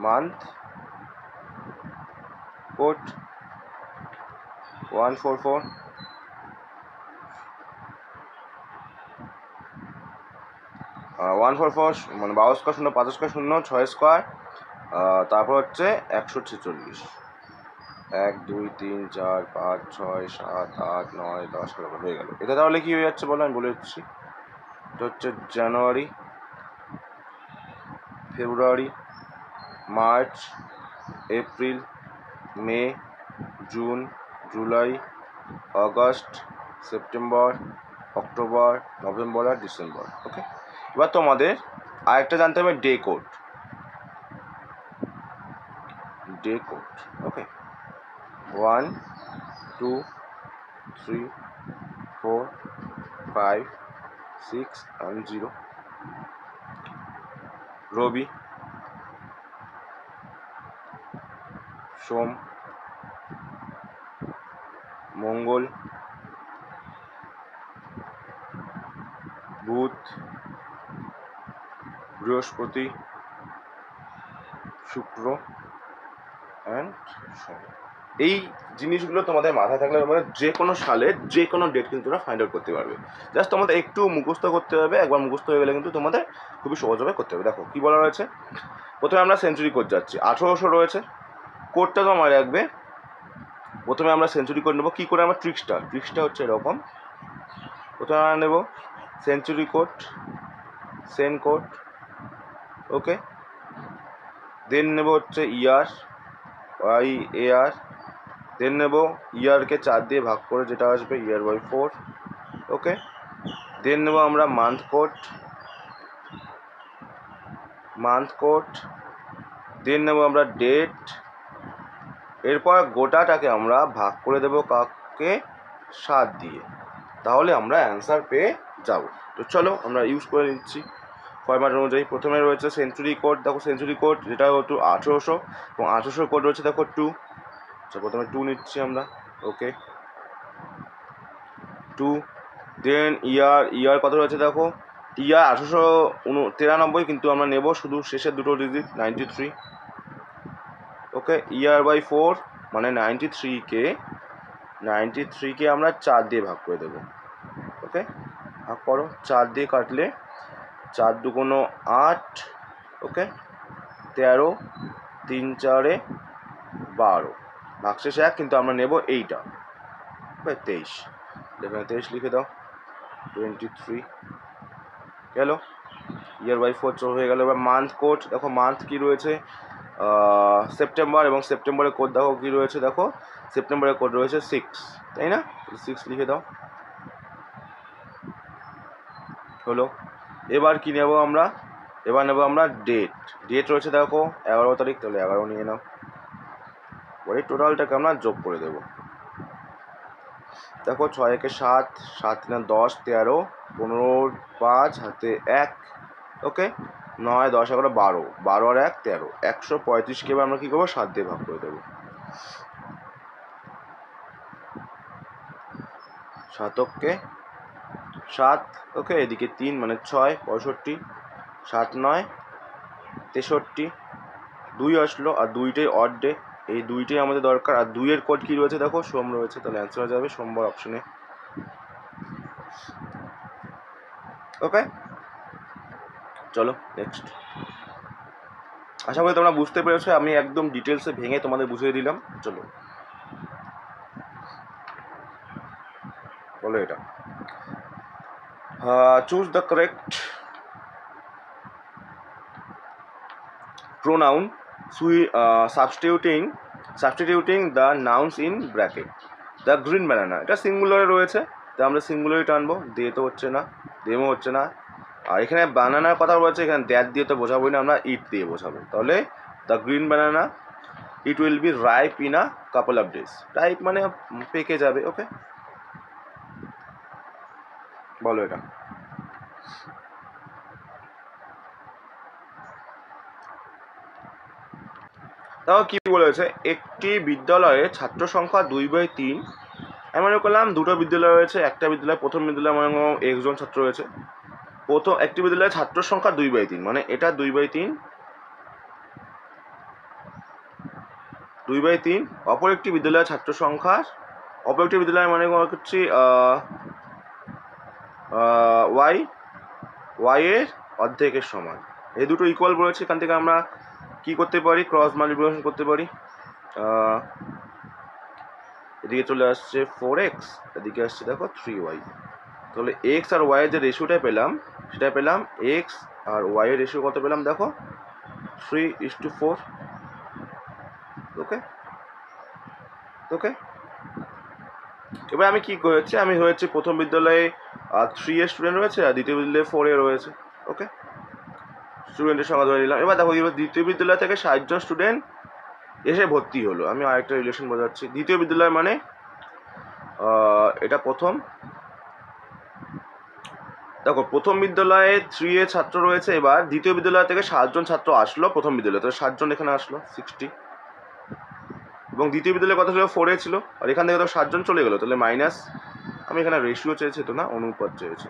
মান্থ কোড 144, মানে 12 স্কোয়ার 0, 5 স্কোয়ার 0, 6 স্কোয়ার, তারপর হচ্ছে 146। 1 2 3 4 5 6 7 8 9 10 11 হয়ে গেল। এটা তাহলে কি হয়ে যাচ্ছে বলো? আমি বলে দিচ্ছি। এটা হচ্ছে January, February, March, April, May, June, July, August, September, October, November আর ডিসেম্বর। ওকে, এবার তোমাদের আরেকটা জানতে হবে day code. Day code, okay, 1 2 3 4 5 6 and 0। রবি, সোম, মঙ্গল, বুধ, বৃহস্পতি, শুক্র অ্যান্ড শনি। এই জিনিসগুলো তোমাদের মাথায় থাকলে মানে যে কোনো সালের যে কোনো ডেট কিন্তু তোমরা ফাইন্ড আউট করতে পারবে। জাস্ট তোমাদের একটু মুখস্থ করতে হবে, একবার মুখস্থ হয়ে গেলে কিন্তু তোমাদের খুবই সহজভাবে করতে হবে। দেখো কী বলা রয়েছে, প্রথমে আমরা সেঞ্চুরি কোড যাচ্ছি, 1800 রয়েছে। কোডটা তো আমার রাখবে, প্রথমে আমরা সেঞ্চুরি কোড নেবো। কী করে আমরা ট্রিক্সটা হচ্ছে এরকম, প্রথমে আমরা নেব সেঞ্চুরি কোড, সেন কোড, ওকে, দেন নেব হচ্ছে ইয়ার, YAR, দেন নেব ইয়ারকে 4 দিয়ে ভাগ করে যেটা আসবে ইয়ার বাই 4, ওকে, দেন নেব আমরা মান্থ কোড, দেন নেব আমরা ডেট। এরপর গোটাটাকে আমরা ভাগ করে দেবো কাকে, 7 দিয়ে, তাহলে আমরা অ্যান্সার পেয়ে যাব। তো চলো আমরা ইউজ করে নিচ্ছি ফরম্যাট অনুযায়ী। প্রথমে রয়েছে সেঞ্চুরি কোড, দেখো সেঞ্চুরি কোড যেটা হতো 1800 এবং 1800 কোড রয়েছে দেখো 2। আচ্ছা, প্রথমে 2 নিচ্ছি আমরা, ওকে, 2। দেন ইয়ার কত রয়েছে দেখো, ইয়ার 1893, কিন্তু আমরা নেব শুধু শেষের দুটো ডিজিট 93, ওকে। ইয়ার বাই 4 মানে 93কে আমরা 4 দিয়ে ভাগ করে দেবো, ওকে, ভাগ করো, 4 দিয়ে কাটলে 4 2 8, ওকে, 13, 3 4 12, ভাগশেষ 1, কিন্তু আমরা নেব এইটা, ওকে, 23। এখানে 23 লিখে দাও, 23 গেল। ইয়ার বাই 4 হয়ে গেল। এবার মান্থ কোড, দেখো মান্থ কী রয়েছে, সেপ্টেম্বর, এবং সেপ্টেম্বরের কোড দেখো কী রয়েছে, দেখো সেপ্টেম্বরের কোড রয়েছে 6, তাই না, 6 লিখে দাও, হলো। এবার কি নেব আমরা, এবার নেব আমরা ডেট রয়েছে দেখো 11 তারিখ, তাহলে 11 নিয়ে নাও। পরে টোটালটাকে আমরা যোগ করে দেবো, দেখো 6 একে 7, 7 3 10, 13, 15 5 হাতে 1, ওকে, 9 10 11 12, 12 আর 1 13, 135কে এবার আমরা কী করবো, 7 দিয়ে ভাগ করে দেবো, 7কে 7, ওকে, এদিকে 3 মানে 6 65, 7 9 63, 2 আসলো, আর 2টাই অড ডে, এই 2টাই আমাদের দরকার। আর 2-এর কোড কী রয়েছে দেখো, সোম রয়েছে, তাহলে অ্যান্সার হয়ে যাবে সোমবার অপশনে, ওকে। চলো নেক্সট। আশা করি তোমরা বুঝতে পেরেছো, আমি একদম ডিটেলসে ভেঙে তোমাদের বুঝিয়ে দিলাম। চলো বলো এটা, choose the correct pronoun substituting the nouns in bracket। The green banana, এটা সিঙ্গুলারে রয়েছে, তাই আমরা সিঙ্গুলারই টানবো, দিয়ে তো হচ্ছে না, দেমও হচ্ছে না। আর এখানে বানানার কথা বলছে, এখানে দ্যাট দিয়ে তো বোঝাবোই না, আমরা ইট দিয়ে বোঝাবো। তাহলে the green banana it will be ripe in a couple of days, ripe মানে পেকে যাবে, ওকে। বলো এটা, তাও কি বলেছে, একটি বিদ্যালয়ে ছাত্র সংখ্যা 2/3, আমি মনে করলাম দুটো বিদ্যালয় রয়েছে, একটা বিদ্যালয়, প্রথম বিদ্যালয়ে মনে করলাম 1 জন ছাত্র রয়েছে, একটি বিদ্যালয়ে ছাত্র সংখ্যা 2/3, মানে এটা 2/3, অপর একটি বিদ্যালয়ের ছাত্র সংখ্যা, অপর একটি বিদ্যালয় মানে করছি ওয়াই এর অর্ধেকের সমান, এই দুটো ইকুয়াল বলেছে। এখান থেকে আমরা কি করতে পারি, ক্রস মাল্টিপ্লিকেশন করতে পারি, এদিকে চলে আসছে 4x, এদিকে আসছে দেখো 3y, তাহলে এক্স আর ওয়াই এর যে রেশিওটা পেলাম, সেটা পেলাম এক্স আর ওয়াই এর রেশিও কত পেলাম দেখো, 3:4, ওকে, ওকে। এবার আমি কি করেছি, আমি হয়েছে প্রথম বিদ্যালয়ে আর 3 এ স্টুডেন্ট রয়েছে আর দ্বিতীয় বিদ্যালয়ে 4 এ রয়েছে। ওকে, স্টুডেন্টের সংখ্যা ধরে নিলাম। এবার দেখো দ্বিতীয় বিদ্যালয় থেকে 60 জন স্টুডেন্ট এসে ভর্তি হলো। আমি আরেকটা রিলেশন বোঝাচ্ছি। দ্বিতীয় বিদ্যালয় মানে এটা প্রথম, দেখো প্রথম বিদ্যালয়ে 3 এ ছাত্র রয়েছে, এবার দ্বিতীয় বিদ্যালয় থেকে 7 জন ছাত্র আসলো প্রথম বিদ্যালয়ে, তাহলে 7 জন এখানে আসলো 60, এবং দ্বিতীয় বিদ্যালয়ে কত ছিল 4 এ ছিল, আর এখান থেকে তো 7 জন চলে গেলো, তাহলে মাইনাস, আমি এখানে রেশিও চেয়েছি তো না অনুপাত চেয়েছি,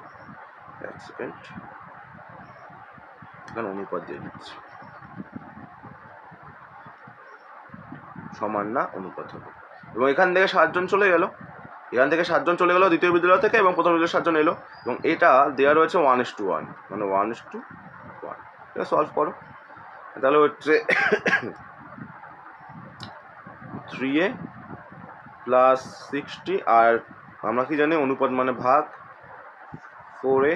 এক সেকেন্ড, এখানে অনুপাত দিয়ে দিচ্ছি, সমান না অনুপাত হবে, এবং এখান থেকে 7 জন চলে গেল, এখান থেকে 7 জন চলে গেল দ্বিতীয় বিদ্যালয় থেকে, এবং প্রথম বিদ্যালয়ে 7 জন এলো, এবং এটা দেওয়া রয়েছে 1:1, মানে 1:1। এটা সলভ করো, তাহলে হচ্ছে 3a প্লাস 60, আর আমরা কি জানি অনুপাত মানে ভাগ, 4a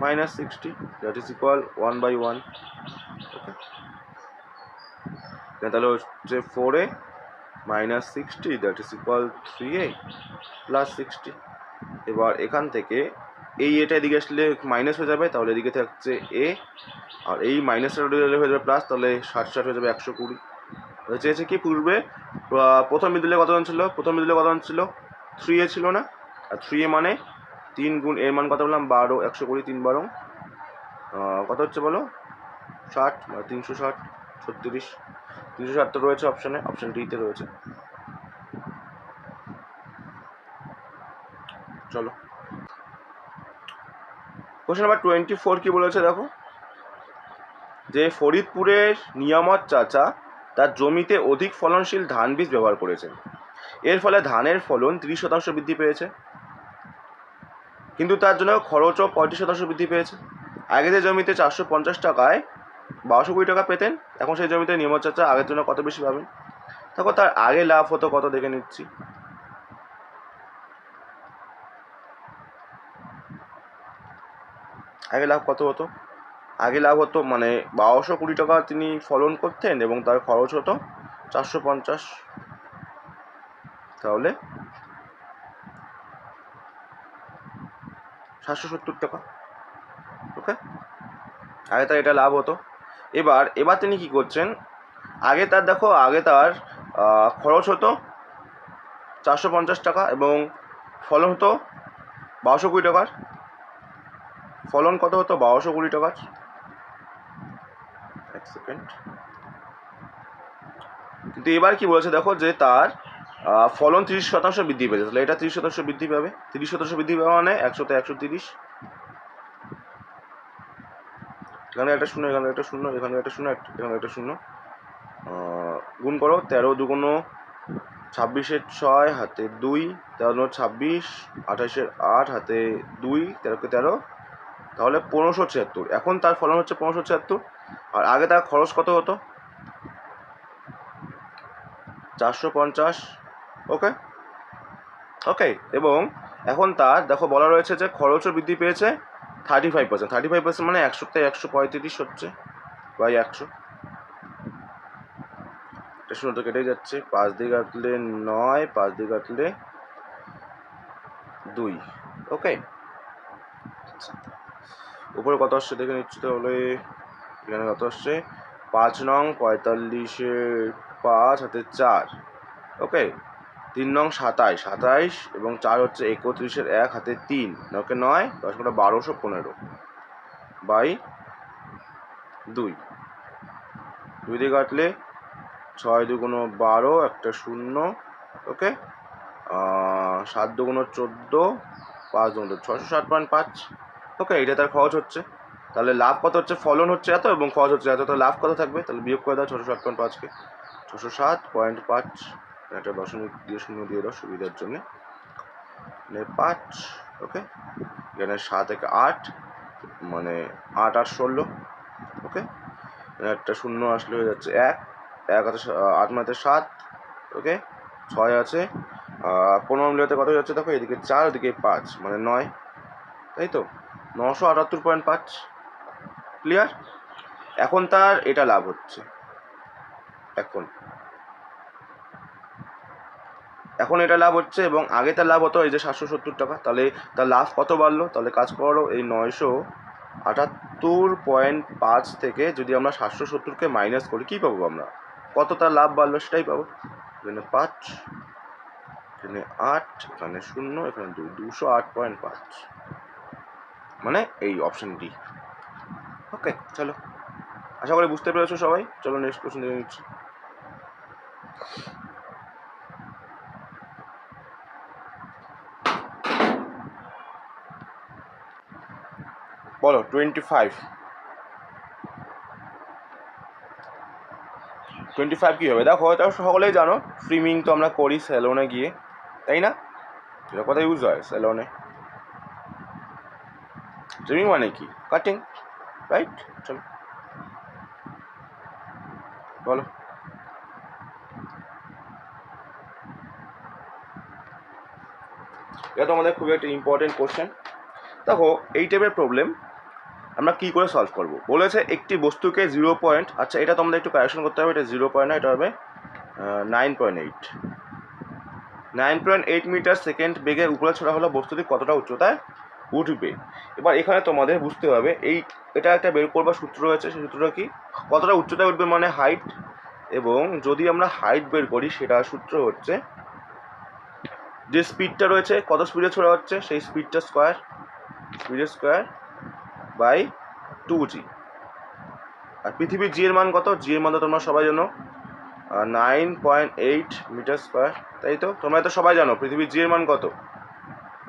minus 60, that is equal 1/1। ওকে, তাহলে হচ্ছে 4a minus 60, that is equal 3a plus 60। এবার এখান থেকে এই এটা এদিকে আসলে মাইনাস হয়ে যাবে, তাহলে এদিকে থাকছে a, আর এই মাইনাসটা হয়ে যাবে প্লাস, তাহলে 60 হয়ে যাবে 120। চেয়েছে কি পূর্বে প্রথম বিদ্যালয়ে কতজন ছিল, প্রথম বিদ্যালয়ে কতজন ছিল 3a ছিল না, আর 3a মানে 3 গুণ এর মান কত বললাম 12, 120 3 12 কত হচ্ছে বলো 60, 360 36, 360 তো রয়েছে অপশানে, অপশান ডিতে রয়েছে। চলো কোশ্চেন নাম্বার 24 কি বলেছে দেখো, যে ফরিদপুরের নিয়ামত চাচা তার জমিতে অধিক ফলনশীল ধান বীজ ব্যবহার করেছেন, এর ফলে ধানের ফলন 30% বৃদ্ধি পেয়েছে, কিন্তু তার জন্য খরচও 35% বৃদ্ধি পেয়েছে। আগে যে জমিতে 450 টাকায় 1220 টাকা পেতেন, এখন সেই জমিতে নিয়ামত চাচা আগের জন্য কত বেশি পাবেন। দেখো তার আগে লাভ হতো কত দেখে নিচ্ছি, আগে লাভ কত হতো, আগে লাভ হতো মানে 1220 টাকা তিনি ফলন করতেন এবং তার খরচ হতো 450, তাহলে 770 টাকা। ওকে, আগে তার এটা লাভ হতো। এবার তিনি কি করছেন, আগে তার দেখো আগে তার খরচ হতো 450 টাকা এবং ফলন হতো 1220 টাকার, ফলন কত হতো 1220 টাকার, এক সেকেন্ড, কিন্তু এবার কি বলেছে দেখো যে তার ফলন 30% বৃদ্ধি পেয়েছে, তাহলে এটা 30% বৃদ্ধি পাবে, 30% বৃদ্ধি পাবে মানে 100 তে 130, এখানে একটা শূন্য, এখানে একটা শূন্য, এখানে একটা শূন্য, এখানে একটা শূন্য, গুণ করো 13 দুগুণ 26 6 হাতে 2, 13 26, 28 8 হাতে 2, 13 13, তাহলে 1576, এখন তার ফলন হচ্ছে 1576, আর আগে তার খরচ কত হতো 450। ওকে ওকে, এবং এখন তার দেখো বলা রয়েছে যে খরচও বৃদ্ধি পেয়েছে 35%, 35% মানে 100 তে 135 হচ্ছে বাই 100, এটা শূন্য তো কেটে যাচ্ছে, 5 দিয়ে কাটলে 9, 5 দিয়ে কাটলে 2। ওকে, উপরে কত আসছে দেখে নিচ্ছি, তাহলে এখানে কত আসছে 5 নং 45 5 হাতে 4, ওকে 3 নং 27 27 এবং 4 হচ্ছে 31 1 হাতে 3, ওকে 9 10 1215 বাই 2, 2 দিয়ে কাটলে 6 দুগুণ 12, একটা শূন্য, ওকে 7 দুগুণ 14, 5 দুগুণ 660.5। ওকে, এটা তার খরচ হচ্ছে, তাহলে লাভ কত হচ্ছে, ফলন হচ্ছে এত এবং খরচ হচ্ছে এত, তাহলে লাভ কত থাকবে, তাহলে বিয়োগ করে দাও 660.5কে, 660.5, একটা দশমিক দিয়ে শূন্য দিয়ে দাও সুবিধার জন্য, 5, ওকে এখানে 7 থেকে 8 মানে 8 8 16, ওকে একটা শূন্য আসলে হয়ে যাচ্ছে 1, 1 হাতে 8 মানে 7, ওকে 6 আছে, 15 মিলিয়তে কত হয়ে যাচ্ছে দেখো, এদিকে 4 ওদিকে 5 মানে 9, তাই তো 978.5, ক্লিয়ার। এখন তার এটা লাভ হচ্ছে, এখন এখন এটা লাভ হচ্ছে এবং আগে তার লাভ হতো এই যে 770 টাকা, তাহলে তার লাভ কত বাড়লো? তাহলে কাজ করো, এই 978.5 থেকে যদি আমরা 770কে মাইনাস করি কী পাবো আমরা? কত তার লাভ বাড়লো সেটাই পাবো। এখানে 5, এখানে 8, এখানে 0, এখানে 2, 208.5, মানে এই অপশন ডি। ওকে, চলো, আশা করি বুঝতে পেরেছো সবাই। চলো নেক্সট কোশ্চেন দেখে নিচ্ছি। বলো 25 কী হবে? দেখো এটা সকলেই জানো, স্ট্রিমিং তো আমরা করি স্যালনে গিয়ে, তাই না? এটা কথা ইউজ হয় স্যালনে। স্ট্রিমিং মানে কি? Cutting, right? চলো বলো। এটা তো আমাদের খুবই একটা ইম্পর্টেন্ট কোশ্চেন। দেখো এই টাইপের প্রবলেম আমরা কী করে সলভ করবো? বলেছে একটি বস্তুকে 0 পয়েন্ট, আচ্ছা এটা তো আমাদের একটু কারেকশন করতে হবে, এটা 0 পয়েন্ট না, এটা হবে 9.8 মিটার সেকেন্ড বেগে উপরে ছোড়া হলো বস্তুটি কতটা উচ্চতায় উঠবে। এবার এখানে তোমাদের বুঝতে হবে এটা একটা বের করবার সূত্র রয়েছে। সেই সূত্রটা কি? কতটা উচ্চতায় উঠবে মানে হাইট, এবং যদি আমরা হাইট বের করি সেটা সূত্র হচ্ছে যে স্পিডটা রয়েছে, কত স্পিডে ছোড়া হচ্ছে সেই স্পিডের স্কোয়ার বাই 2g। আর পৃথিবীর জি এর মান কত? জি এর মান তো তোমরা সবাই জানো 9.8 মিটার স্কোয়ার, তাই তো? তোমরা তো সবাই জানো পৃথিবীর জি এর মান কত।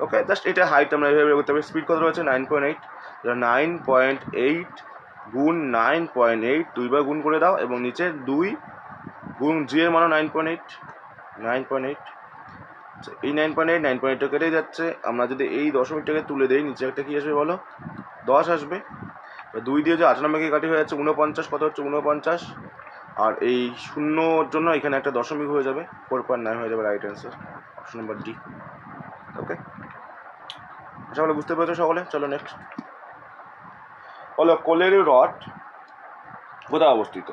ওকে, জাস্ট এটা হাইট আমরা এভাবে করতে হবে। স্পিড কত রয়েছে? 9.8, 9.8 গুণ 9.8 দুইবার গুণ করে দাও, এবং নিচে 2 গুণ জি এর মানও 9.8। এই 9.8টা কেটে যাচ্ছে। আমরা যদি এই দশমিকটাকে তুলে দিই নিচে একটা কী আসবে বলো? 10 আসবে। 2 দিয়ে যে 98কে কাটি হয়ে যাচ্ছে 49, কত হচ্ছে? 49। আর এই শূন্যর জন্য এখানে একটা দশমিক হয়ে যাবে, 4.9 হয়ে যাবে right answer, option number D. Okay, আশা করি বুঝতে পেরেছো সকলে। চলো নেক্সট বলো, কোলেরু হ্রদ কোথায় অবস্থিত?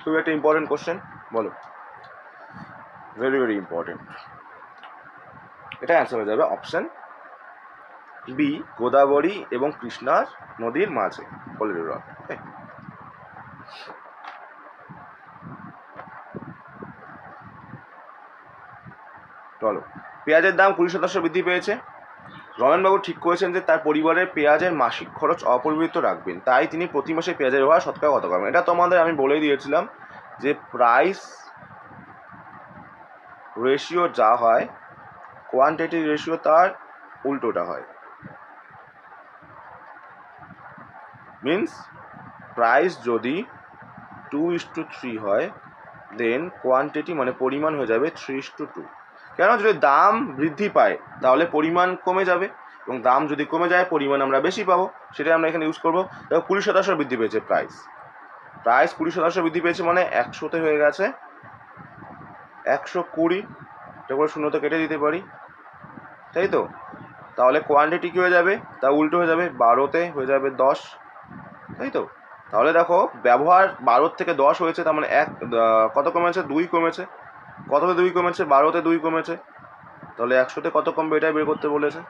খুবই একটা ইম্পর্টেন্ট কোশ্চেন, বলো, ভেরি ভেরি ইম্পর্টেন্ট। এটা অ্যান্সার হয়ে যাবে অপশন বি, গোদাবরী এবং কৃষ্ণার নদীর মাঝে কোলেরু হ্রদ। চলো, পেঁয়াজের দাম 20% বৃদ্ধি পেয়েছে। রমেনবাবু ঠিক করেছেন যে তার পরিবারের পেঁয়াজের মাসিক খরচ অপরিবর্তিত রাখবেন, তাই তিনি প্রতি মাসে পেঁয়াজের ব্যবহার শতকরা কত করবেন? এটা তোমাদের আমি বলেই দিয়েছিলাম যে প্রাইস রেশিও যা হয়, কোয়ান্টিটি রেশিও তার উল্টোটা হয়। মিনস প্রাইস যদি 2:3 হয়, দেন কোয়ান্টিটি মানে পরিমাণ হয়ে যাবে 3:2। কেন? যদি দাম বৃদ্ধি পায় তাহলে পরিমাণ কমে যাবে, এবং দাম যদি কমে যায় পরিমাণ আমরা বেশি পাবো, সেটাই আমরা এখানে ইউজ করবো। দেখো 20% বৃদ্ধি পেয়েছে প্রাইস 20% বৃদ্ধি পেয়েছে মানে 100তে হয়ে গেছে 120। এটা করে 0তে কেটে দিতে পারি, তাই তো? তাহলে কোয়ান্টিটি কী হয়ে যাবে? তা উল্টো হয়ে যাবে, 12তে হয়ে যাবে 10, তাই তো? তাহলে দেখো ব্যবহার 12 থেকে 10 হয়েছে, তার মানে কত কমেছে? 2 কমেছে। কততে 2 কমেছে? 12তে 2 কমেছে। তাহলে 100তে কত কমবে এটাই বের করতে বলেছে।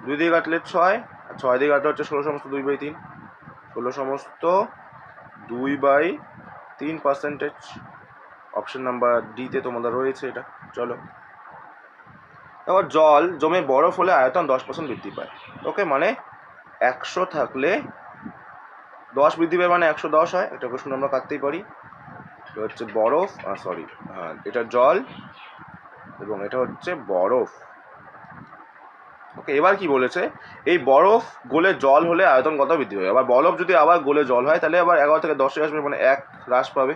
2 দিয়ে কাটলে 6, আর 6 দিয়ে কাটলে হচ্ছে 16/2/3, 16/2/3%। অপশন নাম্বার ডিতে তোমাদের রয়েছে এটা। চলো, এবার জল জমে বরফ হলে আয়তন 10% বৃদ্ধি পায়। ওকে, মানে 100 থাকলে 10 বৃদ্ধি পায় মানে 110 হয়। এটা প্রশ্ন আমরা কাটতেই পারি। এটা হচ্ছে বরফ, সরি, হ্যাঁ এটা জল এবং এটা হচ্ছে বরফ। ওকে, এবার কি বলেছে? এই বরফ গলে জল হলে আয়তন কত বৃদ্ধি হয়? আবার বরফ যদি আবার গলে জল হয় তাহলে আবার 11 থেকে 10 আসবে, মানে 1 হ্রাস পাবে।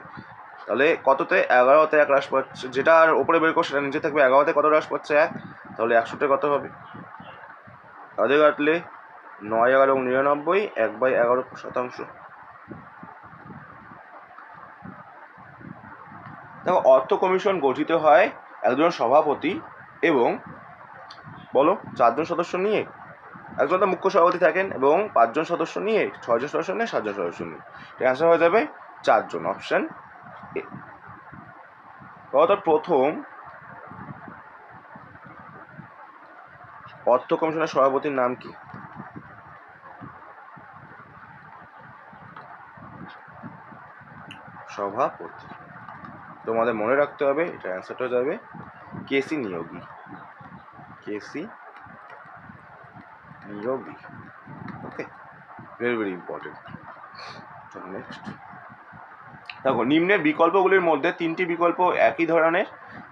তাহলে কততে? 11তে 1 হ্রাস পাচ্ছে। যেটা আর ওপরে বের করো সেটা নিচে থাকবে। 11তে কত হ্রাস পাচ্ছে? 1। তাহলে 100তে কত হবে? তাদের কাটলে 9, 11 এবং 99, 1/11%। দেখো, অর্থ কমিশন গঠিত হয় একজন সভাপতি এবং বলো 4 জন সদস্য নিয়ে। একজন তো মুখ্য সভাপতি থাকেন এবং 5 জন সদস্য নিয়ে, 6 জন সদস্য নিয়ে, 7 জন সদস্য নিয়ে। অ্যান্সার হয়ে যাবে 4 জন, অপশন এ। প্রথম অর্থ কমিশনের সভাপতির নাম কি? সভাপতি তোমাদের মনে রাখতে হবে, এটা অ্যান্সারটা যাবে কেসি নিয়োগী। কেসি নিয়োগী। ওকে, ভেরি ভেরি ইম্পর্টেন্ট। নেক্সট দেখো, নিম্নের বিকল্পগুলির মধ্যে তিনটি বিকল্প একই ধরনের,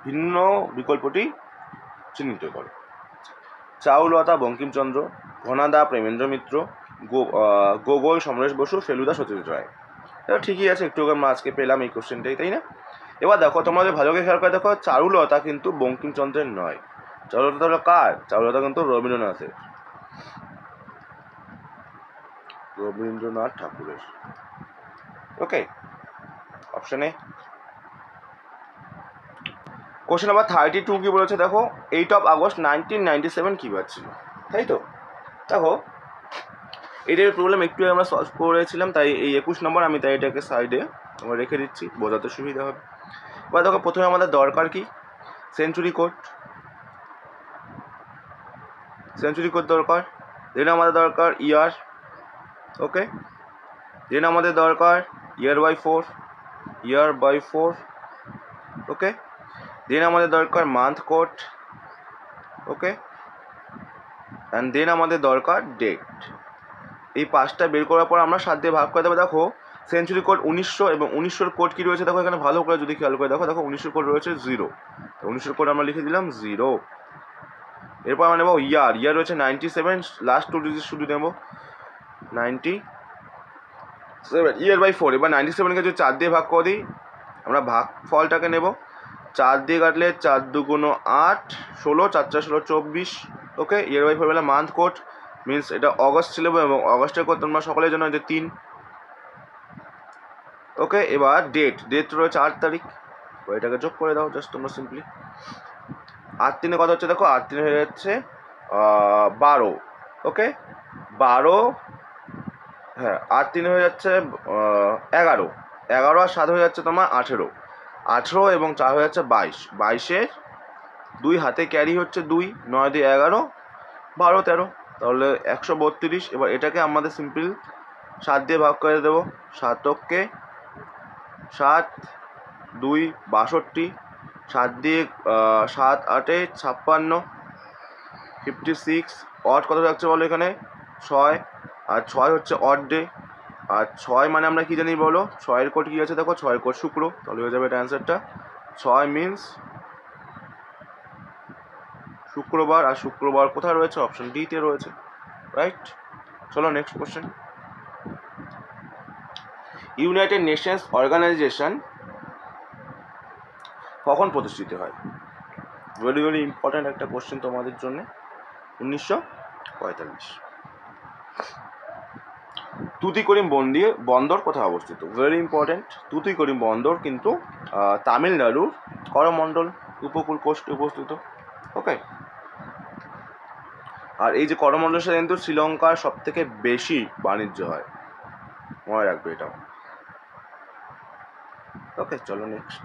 ভিন্ন বিকল্পটি চিহ্নিত করো। চারুলতা বঙ্কিমচন্দ্র, ঘনাদা প্রেমেন্দ্র মিত্র, গোগোল সমরেশ বসু, ফেলুদা সত্যজিৎ রায়। এটা ঠিকই আছে, একটু আমরা আজকে পেলাম এই কোশ্চেনটাই, তাই না? এবার দেখো, তোমাদের ভালো করে খেয়াল করে দেখো, চারুলতা কিন্তু বঙ্কিমচন্দ্রের নয়। চারুলতা হলো কার? চারুলতা কিন্তু রবীন্দ্রনাথের, রবীন্দ্রনাথ ঠাকুরের। ওকে, অপশন এ। কোশ্চেন নাম্বার 32 কি বলেছে দেখো, 8 আগস্ট 1997 কী বার ছিল? তাই তো, দেখো এটার প্রবলেম একটু আমরা সলভ করেছিলাম, তাই এই 21 নম্বর আমি তাই এটাকে সাইডে আমরা রেখে দিচ্ছি, বোঝাতে সুবিধা হবে। এবার দেখো, প্রথমে আমাদের দরকার কি? Century code. সেঞ্চুরি কোড দরকার। দেন আমাদের দরকার ইয়ার। ওকে, দেন আমাদের দরকার ইয়ার by 4, year by 4। Okay, then আমাদের দরকার month code. Okay, and then আমাদের দরকার ডেট। এই পাঁচটা বের করার পর আমরা 7 দিয়ে ভাগ করে দেবো। দেখো, সেঞ্চুরি কোড 1900 এবং 1900 কোড কী রয়েছে দেখো এখানে, ভালো করে যদি খেয়াল করে দেখো, 1900 কোড রয়েছে 0, 1900 কোড আমরা লিখে দিলাম 0। এরপর আমরা নেবো ইয়ার। ইয়ার রয়েছে 97, লাস্ট 2 ডিজিট শুধু নেবো 97। ইয়ার বাই 4। এবার 97কে যদি 4 দিয়ে ভাগ করে দিই, আমরা ভাগ ফলটাকে নেব। 4 দিয়ে কাটলে 4 2 8, 16, 4 4 16, 24। ওকে, ইয়ার বাই 4 বেলা মান্থ কোড মিনস এটা অগস্ট ছিল, এবং অগস্টের কোড তোমরা সকলের জন্য যে 3। ওকে, এবার ডেট রয়েছে 8 তারিখ, এটাকে যোগ করে দাও জাস্ট তোমরা সিম্পলি। 8 3 কত হচ্ছে দেখো, 8 3 হয়ে যাচ্ছে 12। ওকে, 12, হ্যাঁ 8 3 হয়ে যাচ্ছে 11, 11 আর 7 হয়ে যাচ্ছে তোমার 18, 18 এবং 4 হয়ে যাচ্ছে 22, 22-এর 2 হাতে ক্যারি হচ্ছে 2, 9 দিয়ে 11, 12 13, তাহলে 132। এবার এটাকে আমাদের সিম্পল 7 দিয়ে ভাগ করে দেবো। 7কে 7, 2 62, 7 দিয়ে 7 8 56, 56। অড কত থাকছে বলো এখানে? 6, আর 6 হচ্ছে অড ডে। আর 6 মানে আমরা কী জানি বলো, 6-এর কোড কী আছে দেখো, 6-এর কোড শুক্র, তাহলে হয়ে যাবে এটা অ্যান্সারটা। 6 মিনস শুক্রবার, আর শুক্রবার কোথায় রয়েছে? অপশন ডিতে রয়েছে, রাইট? চলো next question. United Nations Organization কখন প্রতিষ্ঠিত হয়? ভেরি ভেরি ইম্পর্ট্যান্ট একটা কোশ্চেন তোমাদের জন্য। 1945। তুতিকোরিন বন্দর কোথায় অবস্থিত? Very important. তুতিকোরিন বন্দর কিন্তু তামিলনাড়ুর করমণ্ডল উপকূল কোস্টে অবস্থিত। ওকে, আর এই যে করমণ্ডলের সাথে কিন্তু শ্রীলঙ্কার সব থেকে বেশি বাণিজ্য হয়, মনে রাখবে এটাও। ওকে, চলো নেক্সট।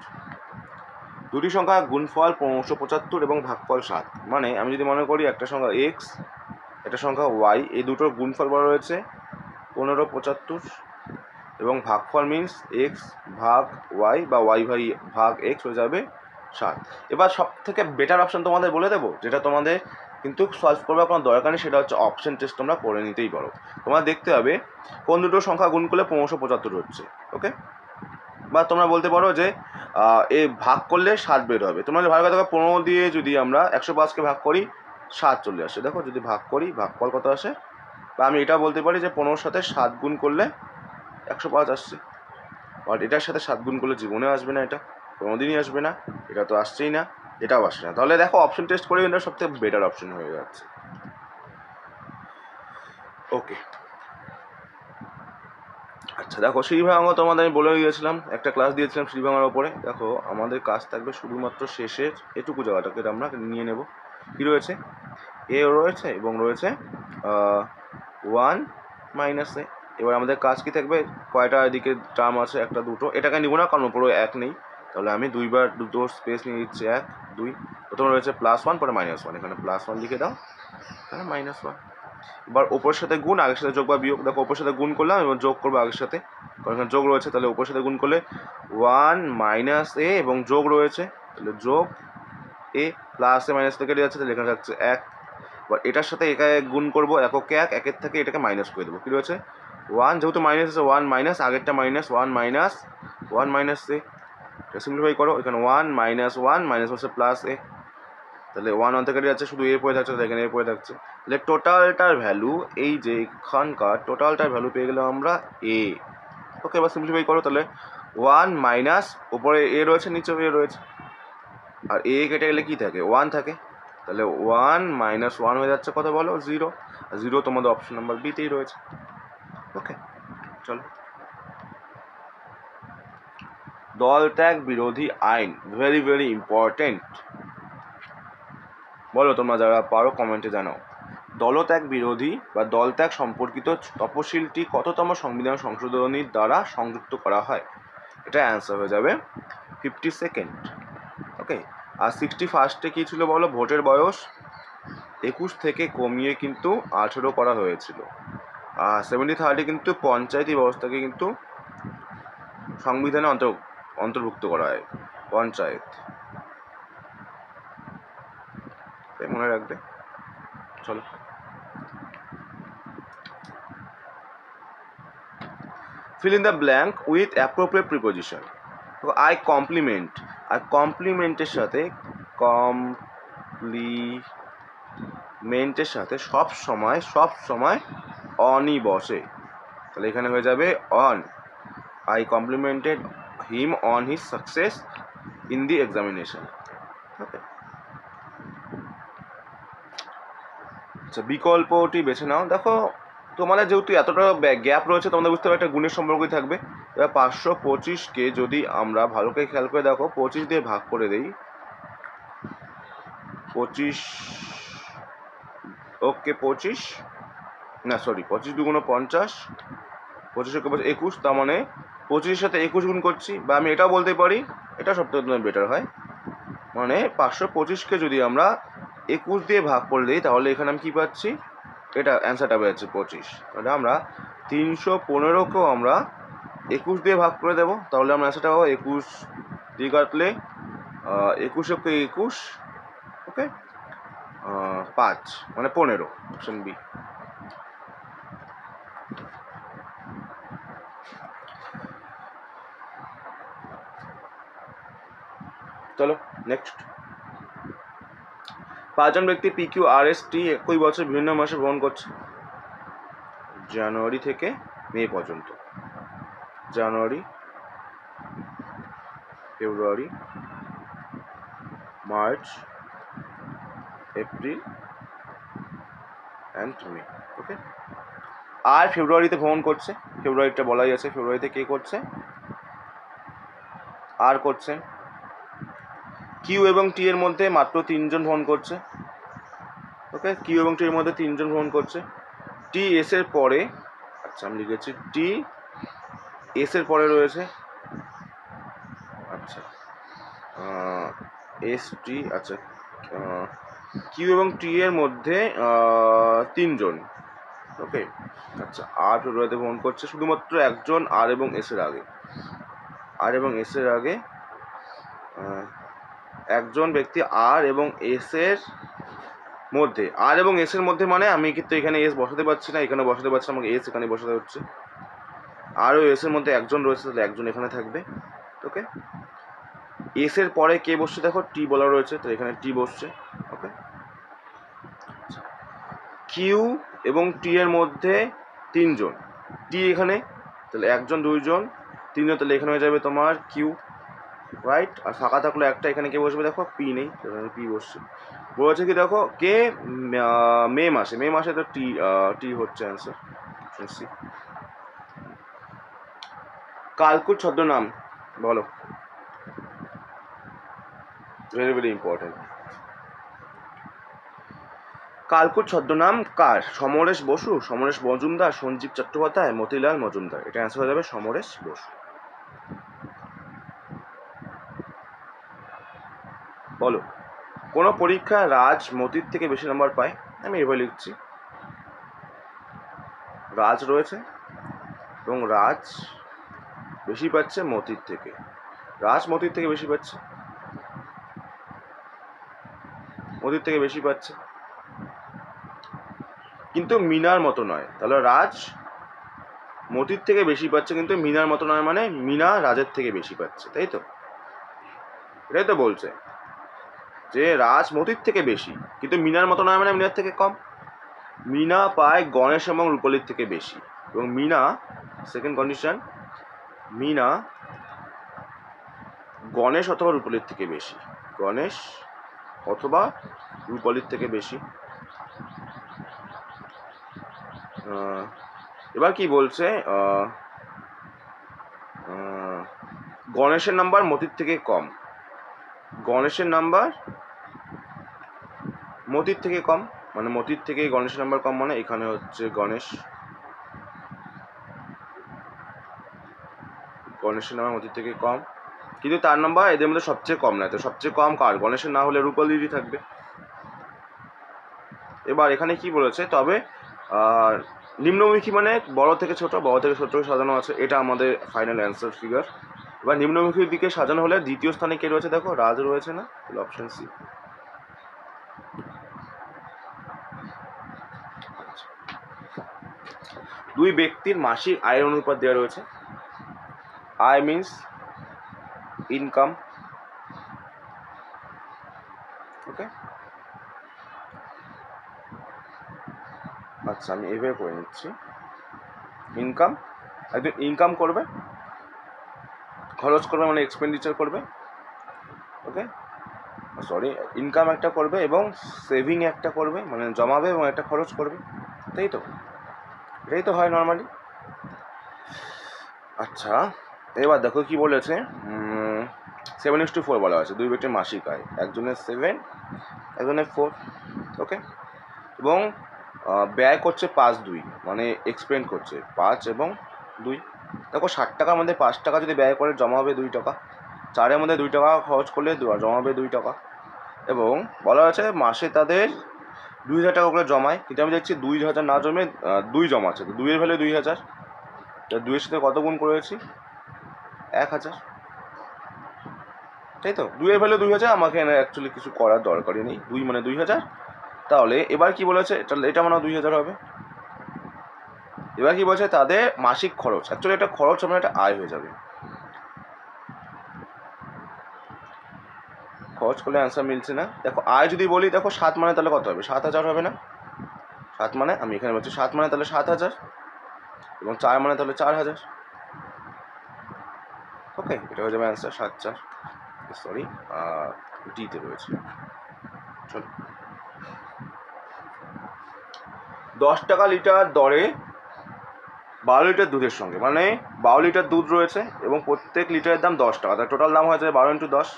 দুটি সংখ্যা গুণফল 1575 এবং ভাগফল 7, মানে আমি যদি মনে করি একটা সংখ্যা এক্স, একটা সংখ্যা ওয়াই, এই দুটোর গুণফল বলা রয়েছে 1575 এবং ভাগফল মিনস এক্স ভাগ ওয়াই বা ওয়াই ভাগ এক্স হয়ে যাবে 7। এবার সব থেকে বেটার অপশান তোমাদের বলে দেবো, যেটা তোমাদের কিন্তু সলভ করবার কোনো দরকার নেই, সেটা হচ্ছে অপশান টেস্ট তোমরা করে নিতেই পারো। তোমরা দেখতে হবে কোন দুটো সংখ্যা গুণ করলে 1575 হচ্ছে। ওকে, বা তোমরা বলতে পারো যে এ ভাগ করলে 7 বের হবে। তোমরা ভালো কথা, 15 দিয়ে যদি আমরা 105কে ভাগ করি 7 চলে আসে। দেখো যদি ভাগ করি ভাগফল কত আসে, বা আমি এটা বলতে পারি যে 15-এর সাথে 7 গুণ করলে 105 আসছে। বাট এটার সাথে 7 গুণ করলে জীবনে আসবে না, এটা কোনোদিনই আসবে না, এটা তো আসছেই না, এটাও আসছে না। তাহলে দেখো অপশন টেস্ট করে এটা সবথেকে বেটার অপশন হয়ে যাচ্ছে। ওকে, আচ্ছা দেখো, শ্রীভাঙ তোমাদের আমি বলে দিয়েছিলাম, একটা ক্লাস দিয়েছিলাম শ্রীভাঙার ওপরে। দেখো আমাদের কাজ থাকবে শুধুমাত্র শেষের এটুকু জায়গাটাকে আমরা নিয়ে নেব। কী রয়েছে? এ রয়েছে এবং রয়েছে 1 - এ। এবার আমাদের কাজ কি থাকবে, কয়টা এদিকে টার্ম আছে? একটা দুটো, এটাকে নিব না কারণ উপরে 1 নেই, তাহলে আমি দুইবার দুটো স্পেস নিয়ে নিচ্ছি, 1 2, প্রথমে রয়েছে +1 পরে -1, এখানে +1 লিখে দাও, এখানে -1। এবার ওপরের সাথে গুণ, আগের সাথে যোগ বা বিয়োগ, দেখো ওপরের সাথে গুণ করলাম এবার যোগ করবো আগের সাথে, কারণ এখানে যোগ রয়েছে, তাহলে ওপরের সাথে গুণ করলে 1 - a এবং যোগ রয়েছে, তাহলে যোগ a প্লাস এ মাইনাস থেকে যাচ্ছে, তাহলে এখানে থাকছে 1। এবার এটার সাথে একা গুণ করবো, এককে 1, একের থেকে এটাকে মাইনাস করে দেবো, কী রয়েছে 1, যেহেতু মাইনাস আছে 1 মাইনাস আগেরটা মাইনাস 1 মাইনাস 1 মাইনাস এ, এটা সিম্পলিফাই করো, এখানে 1 -1 মাইনাস হচ্ছে প্লাস এ, তাহলে 1 1 থেকে যাচ্ছে, শুধু এ পড়ে থাকছে, তাহলে এখানে এ পড়ে থাকছে, তাহলে টোটালটার ভ্যালু, এই যে এখানকার টোটালটার ভ্যালু পেয়ে গেলাম আমরা এ। ওকে, এবার সিম্পলিফাই করো, তাহলে 1 মাইনাস ওপরে এ রয়েছে নিচেও এ রয়েছে, আর এ কেটে গেলে কী থাকে 1 থাকে, তাহলে 1 - 1 হয়ে যাচ্ছে কত বলো 0, আর 0 তোমাদের অপশন নাম্বার বিতেই রয়েছে। ওকে, চলো। দল ত্যাগ বিরোধী আইন, ভেরি ভেরি ইম্পর্টেন্ট, বলো তোমরা যারা পারো কমেন্টে জানাও। দলত্যাগ বিরোধী বা দলত্যাগ সম্পর্কিত তফসিলটি কততম সংবিধান সংশোধনীর দ্বারা সংযুক্ত করা হয়? এটা অ্যান্সার হয়ে যাবে 52nd। ওকে, আর 61স্টে কী ছিল বলো, ভোটের বয়স 21 থেকে কমিয়ে কিন্তু 18 করা হয়েছিল। আর 73র্ডে কিন্তু পঞ্চায়েতি ব্যবস্থাকে কিন্তু সংবিধানে অন্তর্ভুক্ত করা হয়, পঞ্চায়েত, মনে রাখবে। চলো, fill in the blank with appropriate preposition. তো আই কমপ্লিমেন্ট, আর কমপ্লিমেন্টের সাথে সব সময় অনই বসে, তাহলে এখানে হয়ে যাবে on. I complimented him on his success in the examination. Okay, আচ্ছা বিকল্পটি বেছে নাও। দেখো তোমাদের যেহেতু এতটা গ্যাপ রয়েছে, তোমাদের বুঝতে হবে একটা গুণের সম্পর্কই থাকবে। এবার 525কে যদি আমরা ভালো করে খেয়াল করে দেখো 25 দিয়ে ভাগ করে দেই, 25 ওকে 25 না সরি 25 2 50, 25 ওকে 21, তার মানে 25-এর সাথে 21 গুণ করছি, বা আমি এটাও বলতে পারি, এটা সবথেকে বেটার হয়, মানে 525কে যদি আমরা 21 দিয়ে ভাগ করে দিই, তাহলে এখানে আমি কী পাচ্ছি, এটা অ্যান্সারটা পেয়ে যাচ্ছে 25। তাহলে আমরা 315কেও আমরা 21 দিয়ে ভাগ করে দেবো, তাহলে আমরা অ্যান্সারটা পাবো 21 দিয়ে কাটলে 21 ওকে 21, ওকে 5 মানে 15, অপশন বি। চলো নেক্সট। 5 জন ব্যক্তি PQRST একই বছর বিভিন্ন মাসে ভ্রমণ করছে, জানুয়ারি থেকে মে পর্যন্ত, জানুয়ারি, ফেব্রুয়ারি, মার্চ, এপ্রিল অ্যান্ড মে। ওকে, আর ফেব্রুয়ারিতে ভ্রমণ করছে, ফেব্রুয়ারিটা বলাই আছে, ফেব্রুয়ারিতে কে করছে, আর করছে। কিউ এবং টি এর মধ্যে মাত্র 3 জন ভ্রমণ করছে, ওকে, কিউ এবং টি এর মধ্যে 3 জন ভ্রমণ করছে। টি এস এর পরে, আচ্ছা আমি লিখেছি টি এস এর পরে রয়েছে, আচ্ছা এস টি, আচ্ছা কিউ এবং টি এর মধ্যে 3 জন, ওকে, আচ্ছা আর ফেব্রুয়ারিতে ভ্রমণ করছে, শুধুমাত্র একজন আর এবং এস এর আগে, আর এবং এস এর আগে একজন ব্যক্তি আর এবং এস এর মধ্যে, আর এবং এস এর মধ্যে মানে আমি কিন্তু এখানে এস বসাতে পারছি না, এখানে বসাতে পারছি, আমাকে এস এখানে বসাতে হচ্ছে, আর ও এস এর মধ্যে একজন রয়েছে, তাহলে একজন এখানে থাকবে। ওকে, এস এর পরে কে বসছে, দেখো টি বলা রয়েছে, তো এখানে টি বসছে। ওকে, কিউ এবং টি এর মধ্যে 3 জন, টি এখানে, তাহলে 1 জন 2 জন 3 জন, তাহলে এখানে হয়ে যাবে তোমার কিউ, রাইট। আর ফাঁকা থাকলো একটা, এখানে কে বসবে, দেখো পি নেই, এখানে পি বসছে। বলেছে কি দেখো কে মে মাসে তো টি টি হচ্ছে অ্যান্সার, সি। কালকুট ছদ্মনাম বলো, ভেরি ভেরি ইম্পর্টেন্ট। কালকুট ছদ্মনাম কার? সমরেশ বসু, সমরেশ মজুমদার, সঞ্জীব চট্টোপাধ্যায়, মতিলাল মজুমদার। এটা অ্যান্সার হয়ে যাবে সমরেশ বসু। বলো, কোনো পরীক্ষায় রাজ মতির থেকে বেশি নাম্বার পায়। আমি এভাবে লিখছি, রাজ রয়েছে এবং রাজ বেশি পাচ্ছে মতির থেকে, রাজ মতির থেকে বেশি পাচ্ছে, মতির থেকে বেশি পাচ্ছে, কিন্তু মিনার মতো নয়। তাহলে রাজ মতির থেকে বেশি পাচ্ছে কিন্তু মিনার মতো নয়, মানে মিনা রাজের থেকে বেশি পাচ্ছে, তাই তো? এটাই তো বলছে যে রাজ মতির থেকে বেশি কিন্তু মিনার মতো নয়, মানে মিনার থেকে কম। মিনা পায় গণেশ এবং রূপালীর থেকে বেশি, এবং মিনা, সেকেন্ড কন্ডিশন, মিনা গণেশ অথবা রূপালীর থেকে বেশি, গণেশ অথবা রূপালীর থেকে বেশি। এবার কি বলছে, গণেশের নাম্বার মতির থেকে কম, গণেশের নাম্বার মতির থেকে কম, মানে মতির থেকে গণেশের নাম্বার কম, মানে এখানে হচ্ছে গণেশের নাম্বার মতির থেকে কম, কিন্তু তার নাম্বার এদের মধ্যে সবচেয়ে কম নয়। তো সবচেয়ে কম কার? গণেশের না হলে রূপালীরই থাকবে। এবার এখানে কি বলেছে, তবে নিম্নমুখী মানে বড় থেকে ছোট, বড় থেকে ছোট সাজানো আছে, এটা আমাদের ফাইনাল অ্যান্সার ফিগার। এবার নিম্নমুখীর দিকে সাজানো হলে দ্বিতীয় স্থানে কে রয়েছে দেখো, রাজ রয়েছে না, অপশন সি। দুই ব্যক্তির মাসিক আয়ের অনুপাত দেওয়া রয়েছে। আয় মিনস ইনকাম, ওকে। আচ্ছা, আমি এইভাবে করে নিচ্ছি, ইনকাম, একজন ইনকাম করবে, খরচ করবে মানে এক্সপেন্ডিচার করবে, ওকে, সরি, ইনকাম একটা করবে এবং সেভিং একটা করবে, মানে জমাবে এবং একটা খরচ করবে, তাই তো? এটাই তো হয় নর্মালি। আচ্ছা, এবার দেখো কি বলেছে, 7:4 বলা আছে, দুই ব্যক্তির মাসিক আয়, একজনের 7, একজনের 4, ওকে। এবং ব্যয় করছে 5-2, মানে এক্সপেন্ড করছে 5 এবং 2। দেখো 60 টাকার মধ্যে 5 টাকা যদি ব্যয় করে জমাবে 2 টাকা, 4-এর মধ্যে 2 টাকা খরচ করলে জমাবে 2 টাকা। এবং বলা আছে মাসে তাদের 2000 টাকা করে জমায়, কিন্তু আমি দেখছি 2000 না জমে 2 জমাচ্ছে, তো 2-এর ভ্যালু 2000, 2-এর সাথে কত গুণ করেছি, 1000, তাই তো? 2-এর ভ্যালু 2000, আমাকে অ্যাকচুয়ালি কিছু করার দরকারই নেই, 2 মানে 2000। তাহলে এবার কি বলেছে, এটা মানে 2000 হবে। এবার কি বলছে, তাদের মাসিক খরচ, অ্যাকচুয়ালি এটা খরচ হবে না, এটা আয় হয়ে যাবে। খরচ করলে অ্যান্সার মিলছে না। দেখো আয় যদি বলি, দেখো 7 মানে তাহলে কত হবে, 7000 হবে না? 7 মানে, আমি এখানে বলছি 7 মানে তাহলে 7000, এবং 4 মানে তাহলে 4000, ওকে। এটা হয়ে যাবে অ্যান্সার 7-4, সরি, ডিতে রয়েছে। চলো, 10 টাকা লিটার দরে 12 লিটার দুধের সঙ্গে, মানে 12 লিটার দুধ রয়েছে এবং প্রত্যেক লিটারের দাম 10 টাকা, তার টোটাল দাম হয়ে যাবে 12 × 10।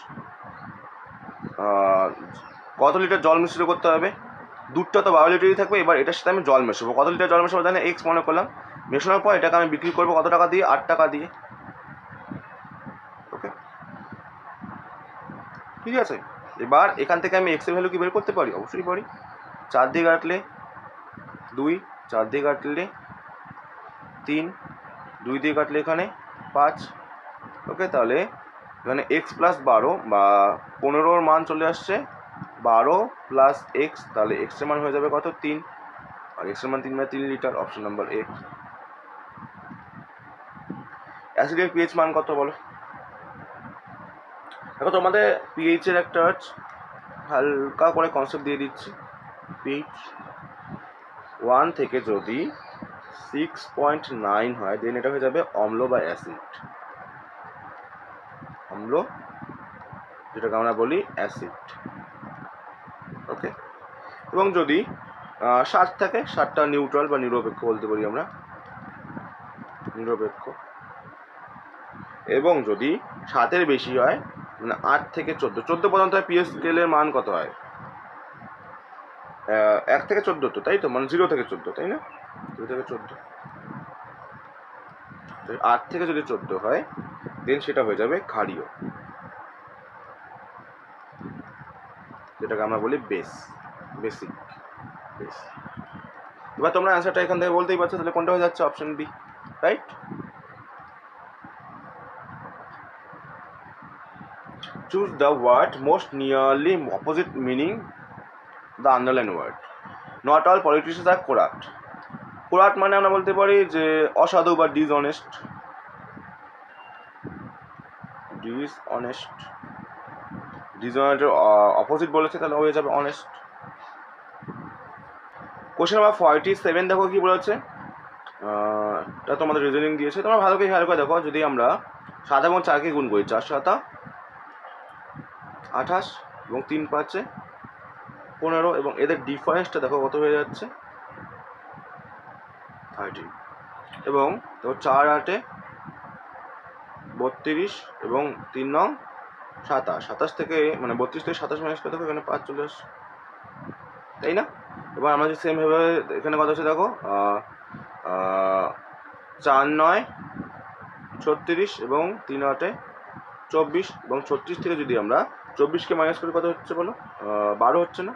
কত লিটার জল মিশ্রিত করতে হবে? দুধটা তো 12 লিটারই থাকবে, এবার এটার সাথে আমি জল মেশাবো। কত লিটার জল মেশাবো জানি, এক্স মনে করলাম, মেশানোর পর এটাকে আমি বিক্রি করবো কত টাকা দিয়ে, 8 টাকা দিয়ে, ওকে, ঠিক আছে। এবার এখান থেকে আমি এক্সের ভ্যালু কি বের করতে পারি? অবশ্যই পারি। 4 দিয়ে কাটলে 2, 4 দিয়ে কাটলে 3, 2 দিয়ে কাটলে এখানে 5, ওকে। তাহলে এখানে এক্স প্লাস 12 বা 15-র মান চলে আসছে, 12 প্লাস এক্স, তাহলে এক্সের মান হয়ে যাবে কত, 3, আর এক্সের মান 3 মানে 3 লিটার, অপশন নাম্বার এ। অ্যাসিডের পিএইচ মান কত বলো? দেখো তোমাদের পিএইচের একটা হালকা করে কনসেপ্ট দিয়ে দিচ্ছি। পিএইচ 1 থেকে যদি 6.9 হয়, দেন এটা হয়ে যাবে অম্ল বা অ্যাসিড, অম্ল, যেটাকে আমরা বলি অ্যাসিড, ওকে। এবং যদি 7 থাকে, 7টা নিউট্রাল বা নিরপেক্ষ বলতে পারি আমরা, নিরপেক্ষ। এবং যদি 7-এর বেশি হয়, মানে 8 থেকে 14 পর্যন্ত পিএইচ স্কেলের মান কত হয়, 1 থেকে 14, তো তাই তো, মানে 0 থেকে 14, তাই না, 0 থেকে 14, 8 থেকে যদি 14 হয়, দেন সেটা হয়ে যাবে ক্ষারীয়। যেটাকে আমরা বলি বেসিক। এবার তোমরা অ্যান্সারটা এখান থেকে বলতেই পারছো, তাহলে কোনটা হয়ে যাচ্ছে? Option B, right? Choose the word most nearly opposite meaning the underline word. Not all politicians are corrupt. Corrupt মানে আমরা বলতে পারি যে অসাধু বা ডিসঅনেস্ট। ডিসঅনেস্টের অপোজিট বলেছে, তাহলে হয়ে যাবে অনেস্ট। কোশ্চেন নাম্বার 47 দেখো কি বলেছে, এটা তোমাদের রিজনিং দিয়েছে, তোমরা ভালো করে খেয়াল করে দেখো। যদি আমরা 7 এবং 4কে গুণ করি, 4 7 28 এবং 3 5 15, এবং এদের ডিফারেন্সটা দেখো কত হয়ে যাচ্ছে, 13। এবং দেখো 4 8 32 এবং 3 9 27। 27 থেকে মানে 32 থেকে 27 মাইনাস করে দেখো, এখানে 5 চলে আসছে, তাই না? এবার আমরা যে সেমভাবে এখানে কত হচ্ছে দেখো, 4 9 36 এবং 3 8 24, এবং 36 থেকে যদি আমরা 24কে মাইনাস করি কত হচ্ছে বলো? 12 হচ্ছে না?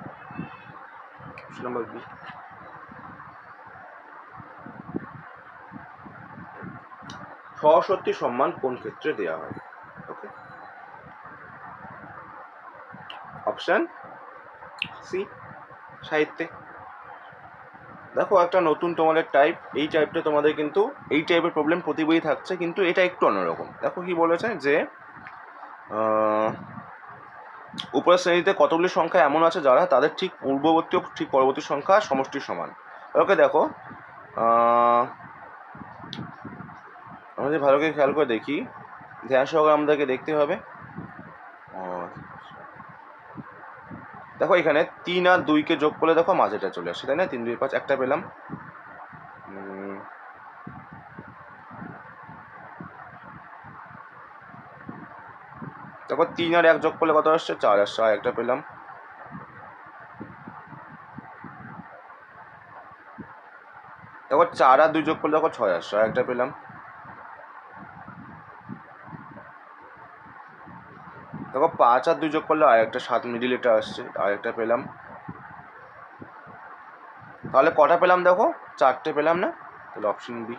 Number B. সরস্বতী সম্মান কোন ক্ষেত্রে দেওয়া হয়? ওকে, অপশন সি, সাহিত্যে। দেখো একটা নতুন তোমাদের টাইপ, এই টাইপটা তোমাদের কিন্তু এই টাইপের প্রবলেম প্রতি বই থাকছে, কিন্তু এটা একটু অন্যরকম। দেখো কি বলেছে যে উপরের শ্রেণীতে কতগুলি সংখ্যা এমন আছে যারা তাদের ঠিক পূর্ববর্তী ও ঠিক পরবর্তী সংখ্যা সমষ্টির সমান। ওকে, দেখো আমরা যদি ভালো করে খেয়াল করে দেখি, ধ্যান সহকারে আমাদেরকে দেখতে হবে। দেখো এখানে 3 আর 2কে যোগ করলে দেখো মাঝেটা চলে আসছে, তাই না? 3 2 5, একটা পেলাম। দেখো 3 আর 1 যোগ করলে কত আসছে? 4 আসছে, আর একটা পেলাম। দেখো 4 আর 2 যোগ করলে দেখো 6 আসছে, আর একটা পেলাম। দেখো 5 আর 2 যোগ করলে আর একটা 7 মিডিল এটা আসছে, আর একটা পেলাম। তাহলে কটা পেলাম দেখো? 4টে পেলাম না? তাহলে অপশন বি।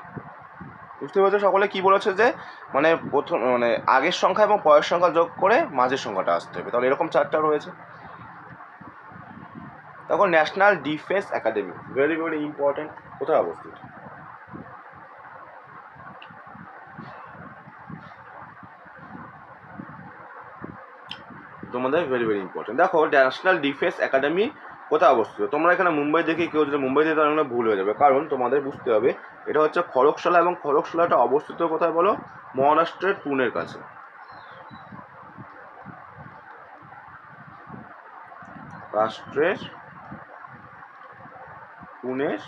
বুঝতে পারছো সকলে কি বলেছে যে মানে প্রথম মানে আগের সংখ্যা এবং পরের সংখ্যা যোগ করে মাঝের সংখ্যাটা আসতে হবে, তাহলে এরকম 4টা রয়েছে। দেখো national defence academy, very very important, কোথায় অবস্থিত? তোমাদের ভেরি ভেরি ইম্পর্টেন্ট। দেখো ন্যাশনাল ডিফেন্স একাডেমি কোথায় অবস্থিত? তোমরা এখানে মুম্বাই দেখে কেউ যদি মুম্বাই থেকে তাহলে ভুল হয়ে যাবে, কারণ তোমাদের বুঝতে হবে এটা হচ্ছে খড়গশালা, এবং খড়গশালাটা অবস্থিত কোথায় বলো? মহারাষ্ট্রের পুনের কাছে। রাষ্ট্রের পুনের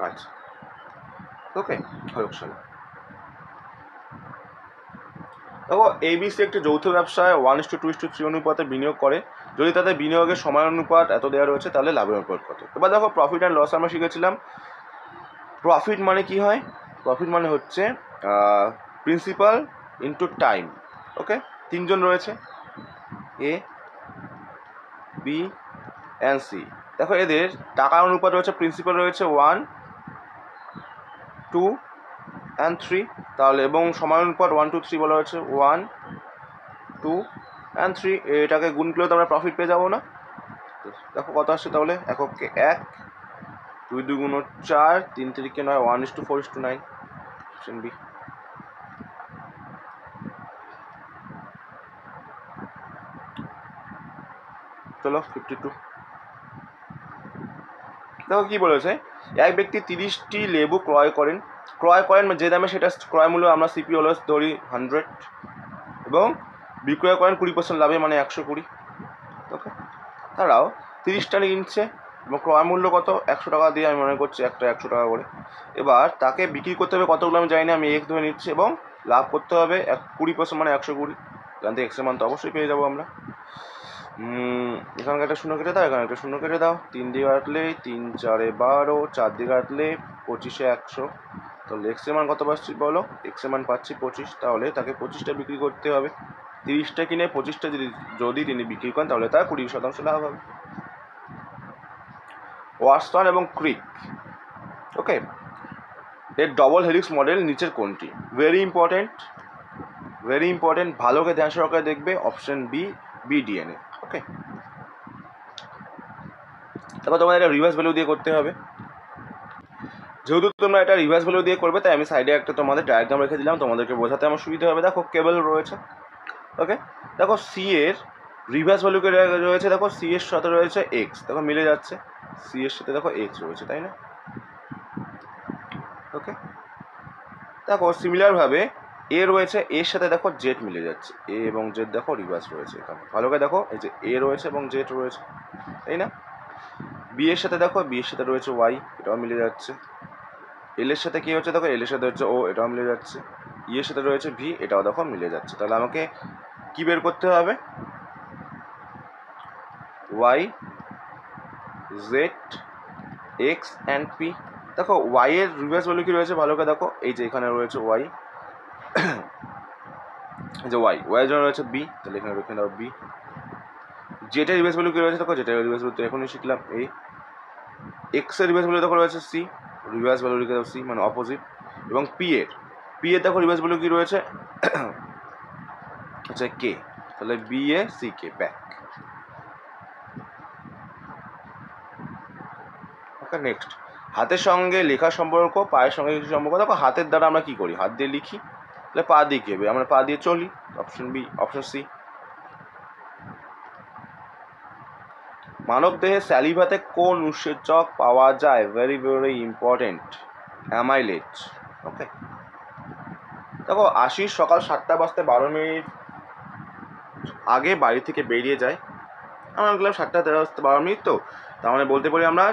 কাছে, ওকে, খড়গশালা। দেখো এবিসি একটি যৌথ ব্যবসায় 1:2:3 অনুপাতে বিনিয়োগ করে। যদি তাদের বিনিয়োগের সময় অনুপাত এত দেওয়া রয়েছে, তাহলে লাভের অনুপাত কত? এবার দেখো প্রফিট অ্যান্ড লস আমরা শিখেছিলাম। প্রফিট মানে কি হয়? প্রফিট মানে হচ্ছে প্রিন্সিপাল ইন্টু টাইম। ওকে, 3জন রয়েছে, এ বি অ্যান্ড সি। দেখো এদের টাকার অনুপাত রয়েছে, প্রিন্সিপাল রয়েছে 1 2 and 3, তাহলে এবং সময় অনুপাত 1 2 3 বলা হয়েছে 1 2 and 3, এটাকে গুণ করলে তো আমরা প্রফিট পেয়ে যাবো না? দেখো কত আসছে তাহলে, এককে 1, 2 2 গুণ 4, 3 3 9, 1:4:9, অপশন বি। চলো 52। দেখো কি বলেছে, এক ব্যক্তি 30টি লেবু ক্রয় করেন যে দামে সেটা ক্রয় মূল্য আমরা সিপি অলওয়েজ ধরি 100, এবং বিক্রয় করেন 20% লাভে, মানে 120। ওকে, তারাও 30টা কিনছে এবং ক্রয় মূল্য কত? 100 টাকা দিয়ে, আমি মনে করছি একটা 100 টাকা করে। এবার তাকে বিক্রি করতে হবে কতগুলো আমি জানি না, আমি এক ধরে নিচ্ছি, এবং লাভ করতে হবে 20%, মানে 120। এখান থেকে এক্সের মান তো অবশ্যই পেয়ে যাবো আমরা। এখানকার একটা শূন্য কেটে দাও, এখানে একটা শূন্য কেটে দাও। 3 দিয়ে কাটলে 3 4 12, 4 দিয়ে কাটলে 25 100, তাহলে এক্সের মান কত পাচ্ছি বলো? এক্সের মান পাচ্ছি 25, তাহলে তাকে 25টা বিক্রি করতে হবে। 30টা কিনে 25টা যদি তিনি বিক্রি করেন তাহলে তার 20% লাভ হবে। ওয়াটসন এবং ক্রিক, ওকে, এর ডবল হেলিক্স মডেল নিচের কোনটি? ভেরি ইম্পর্টেন্ট, ভালো করে ধ্যান সহকারে দেখবে। Option B, বিডিএনএ। ওকে, তারপর তোমাদের এটা রিভার্স ভ্যালু দিয়ে করতে হবে। যেহেতু তোমরা এটা রিভার্স ভ্যালু দিয়ে করবে তাই আমি সাইডে একটা তোমাদের ডায়াগ্রাম রেখে দিলাম, তোমাদেরকে বোঝাতে আমার সুবিধা হবে। দেখো কেবল রয়েছে, ওকে, দেখো সি এর রিভার্স ভ্যালু রয়েছে, দেখো সি এর সাথে রয়েছে এক্স, দেখো মিলে যাচ্ছে, সি এর সাথে দেখো এক্স রয়েছে, তাই না? ওকে, দেখো সিমিলারভাবে এ রয়েছে, এর সাথে দেখো জেড মিলে যাচ্ছে, এ এবং জেড দেখো রিভার্স রয়েছে এখানে, ভালো করে দেখো, এই যে এ রয়েছে এবং জেড রয়েছে, তাই না? বি এর সাথে দেখো, বি এর সাথে রয়েছে ওয়াই, এটাও মিলে যাচ্ছে। এল এর সাথে কী হচ্ছে দেখো, এল এর সাথে হচ্ছে ও, এটাও মিলে যাচ্ছে। ই এর সাথে রয়েছে ভি, এটাও দেখো মিলে যাচ্ছে। তাহলে আমাকে কি বের করতে হবে? Y, Z, X and P. দেখো ওয়াই এর রিভার্স ভ্যালু কি রয়েছে ভালো করে দেখো, এই যে এখানে রয়েছে ওয়াই, এই যে ওয়াই এর জন্য রয়েছে বি, তাহলে এখানে রেখে দাও বি। জেটের রিভার্স ভ্যালু কি রয়েছে দেখো, জেটের রিভার্স ভ্যালু তো এখনই শিখলাম এই। এক্স এর রিভার্স ভ্যালু দেখো রয়েছে সি, রিভার্স ভ্যালু লিখে দাও সি, মানে অপোজিট। এবং পি এর দেখো রিভার্স ভ্যালু কি রয়েছে হচ্ছে কে, তাহলে বি এ সি কে, ব্যাক। ওকে, নেক্সট, হাতের সঙ্গে লেখার সম্পর্ক, পায়ের সঙ্গে কিছু সম্পর্ক। দেখো হাতের দ্বারা আমরা কি করি, হাত দিয়ে লিখি, তাহলে পা দিয়ে কী হবে, আমরা পা দিয়ে চলি, অপশন বি, অপশন সি। মানব দেহে স্যালিভাতে কোন উৎসেচক পাওয়া যায়? Very important, amylase. ওকে, দেখো আশিস সকাল 7টা বাজতে 12 মিনিট আগে বাড়ি থেকে বেরিয়ে যায়। আমরা বললাম 7টা বাজতে 12 মিনিট, তো তার মানে বলতে পারি আমরা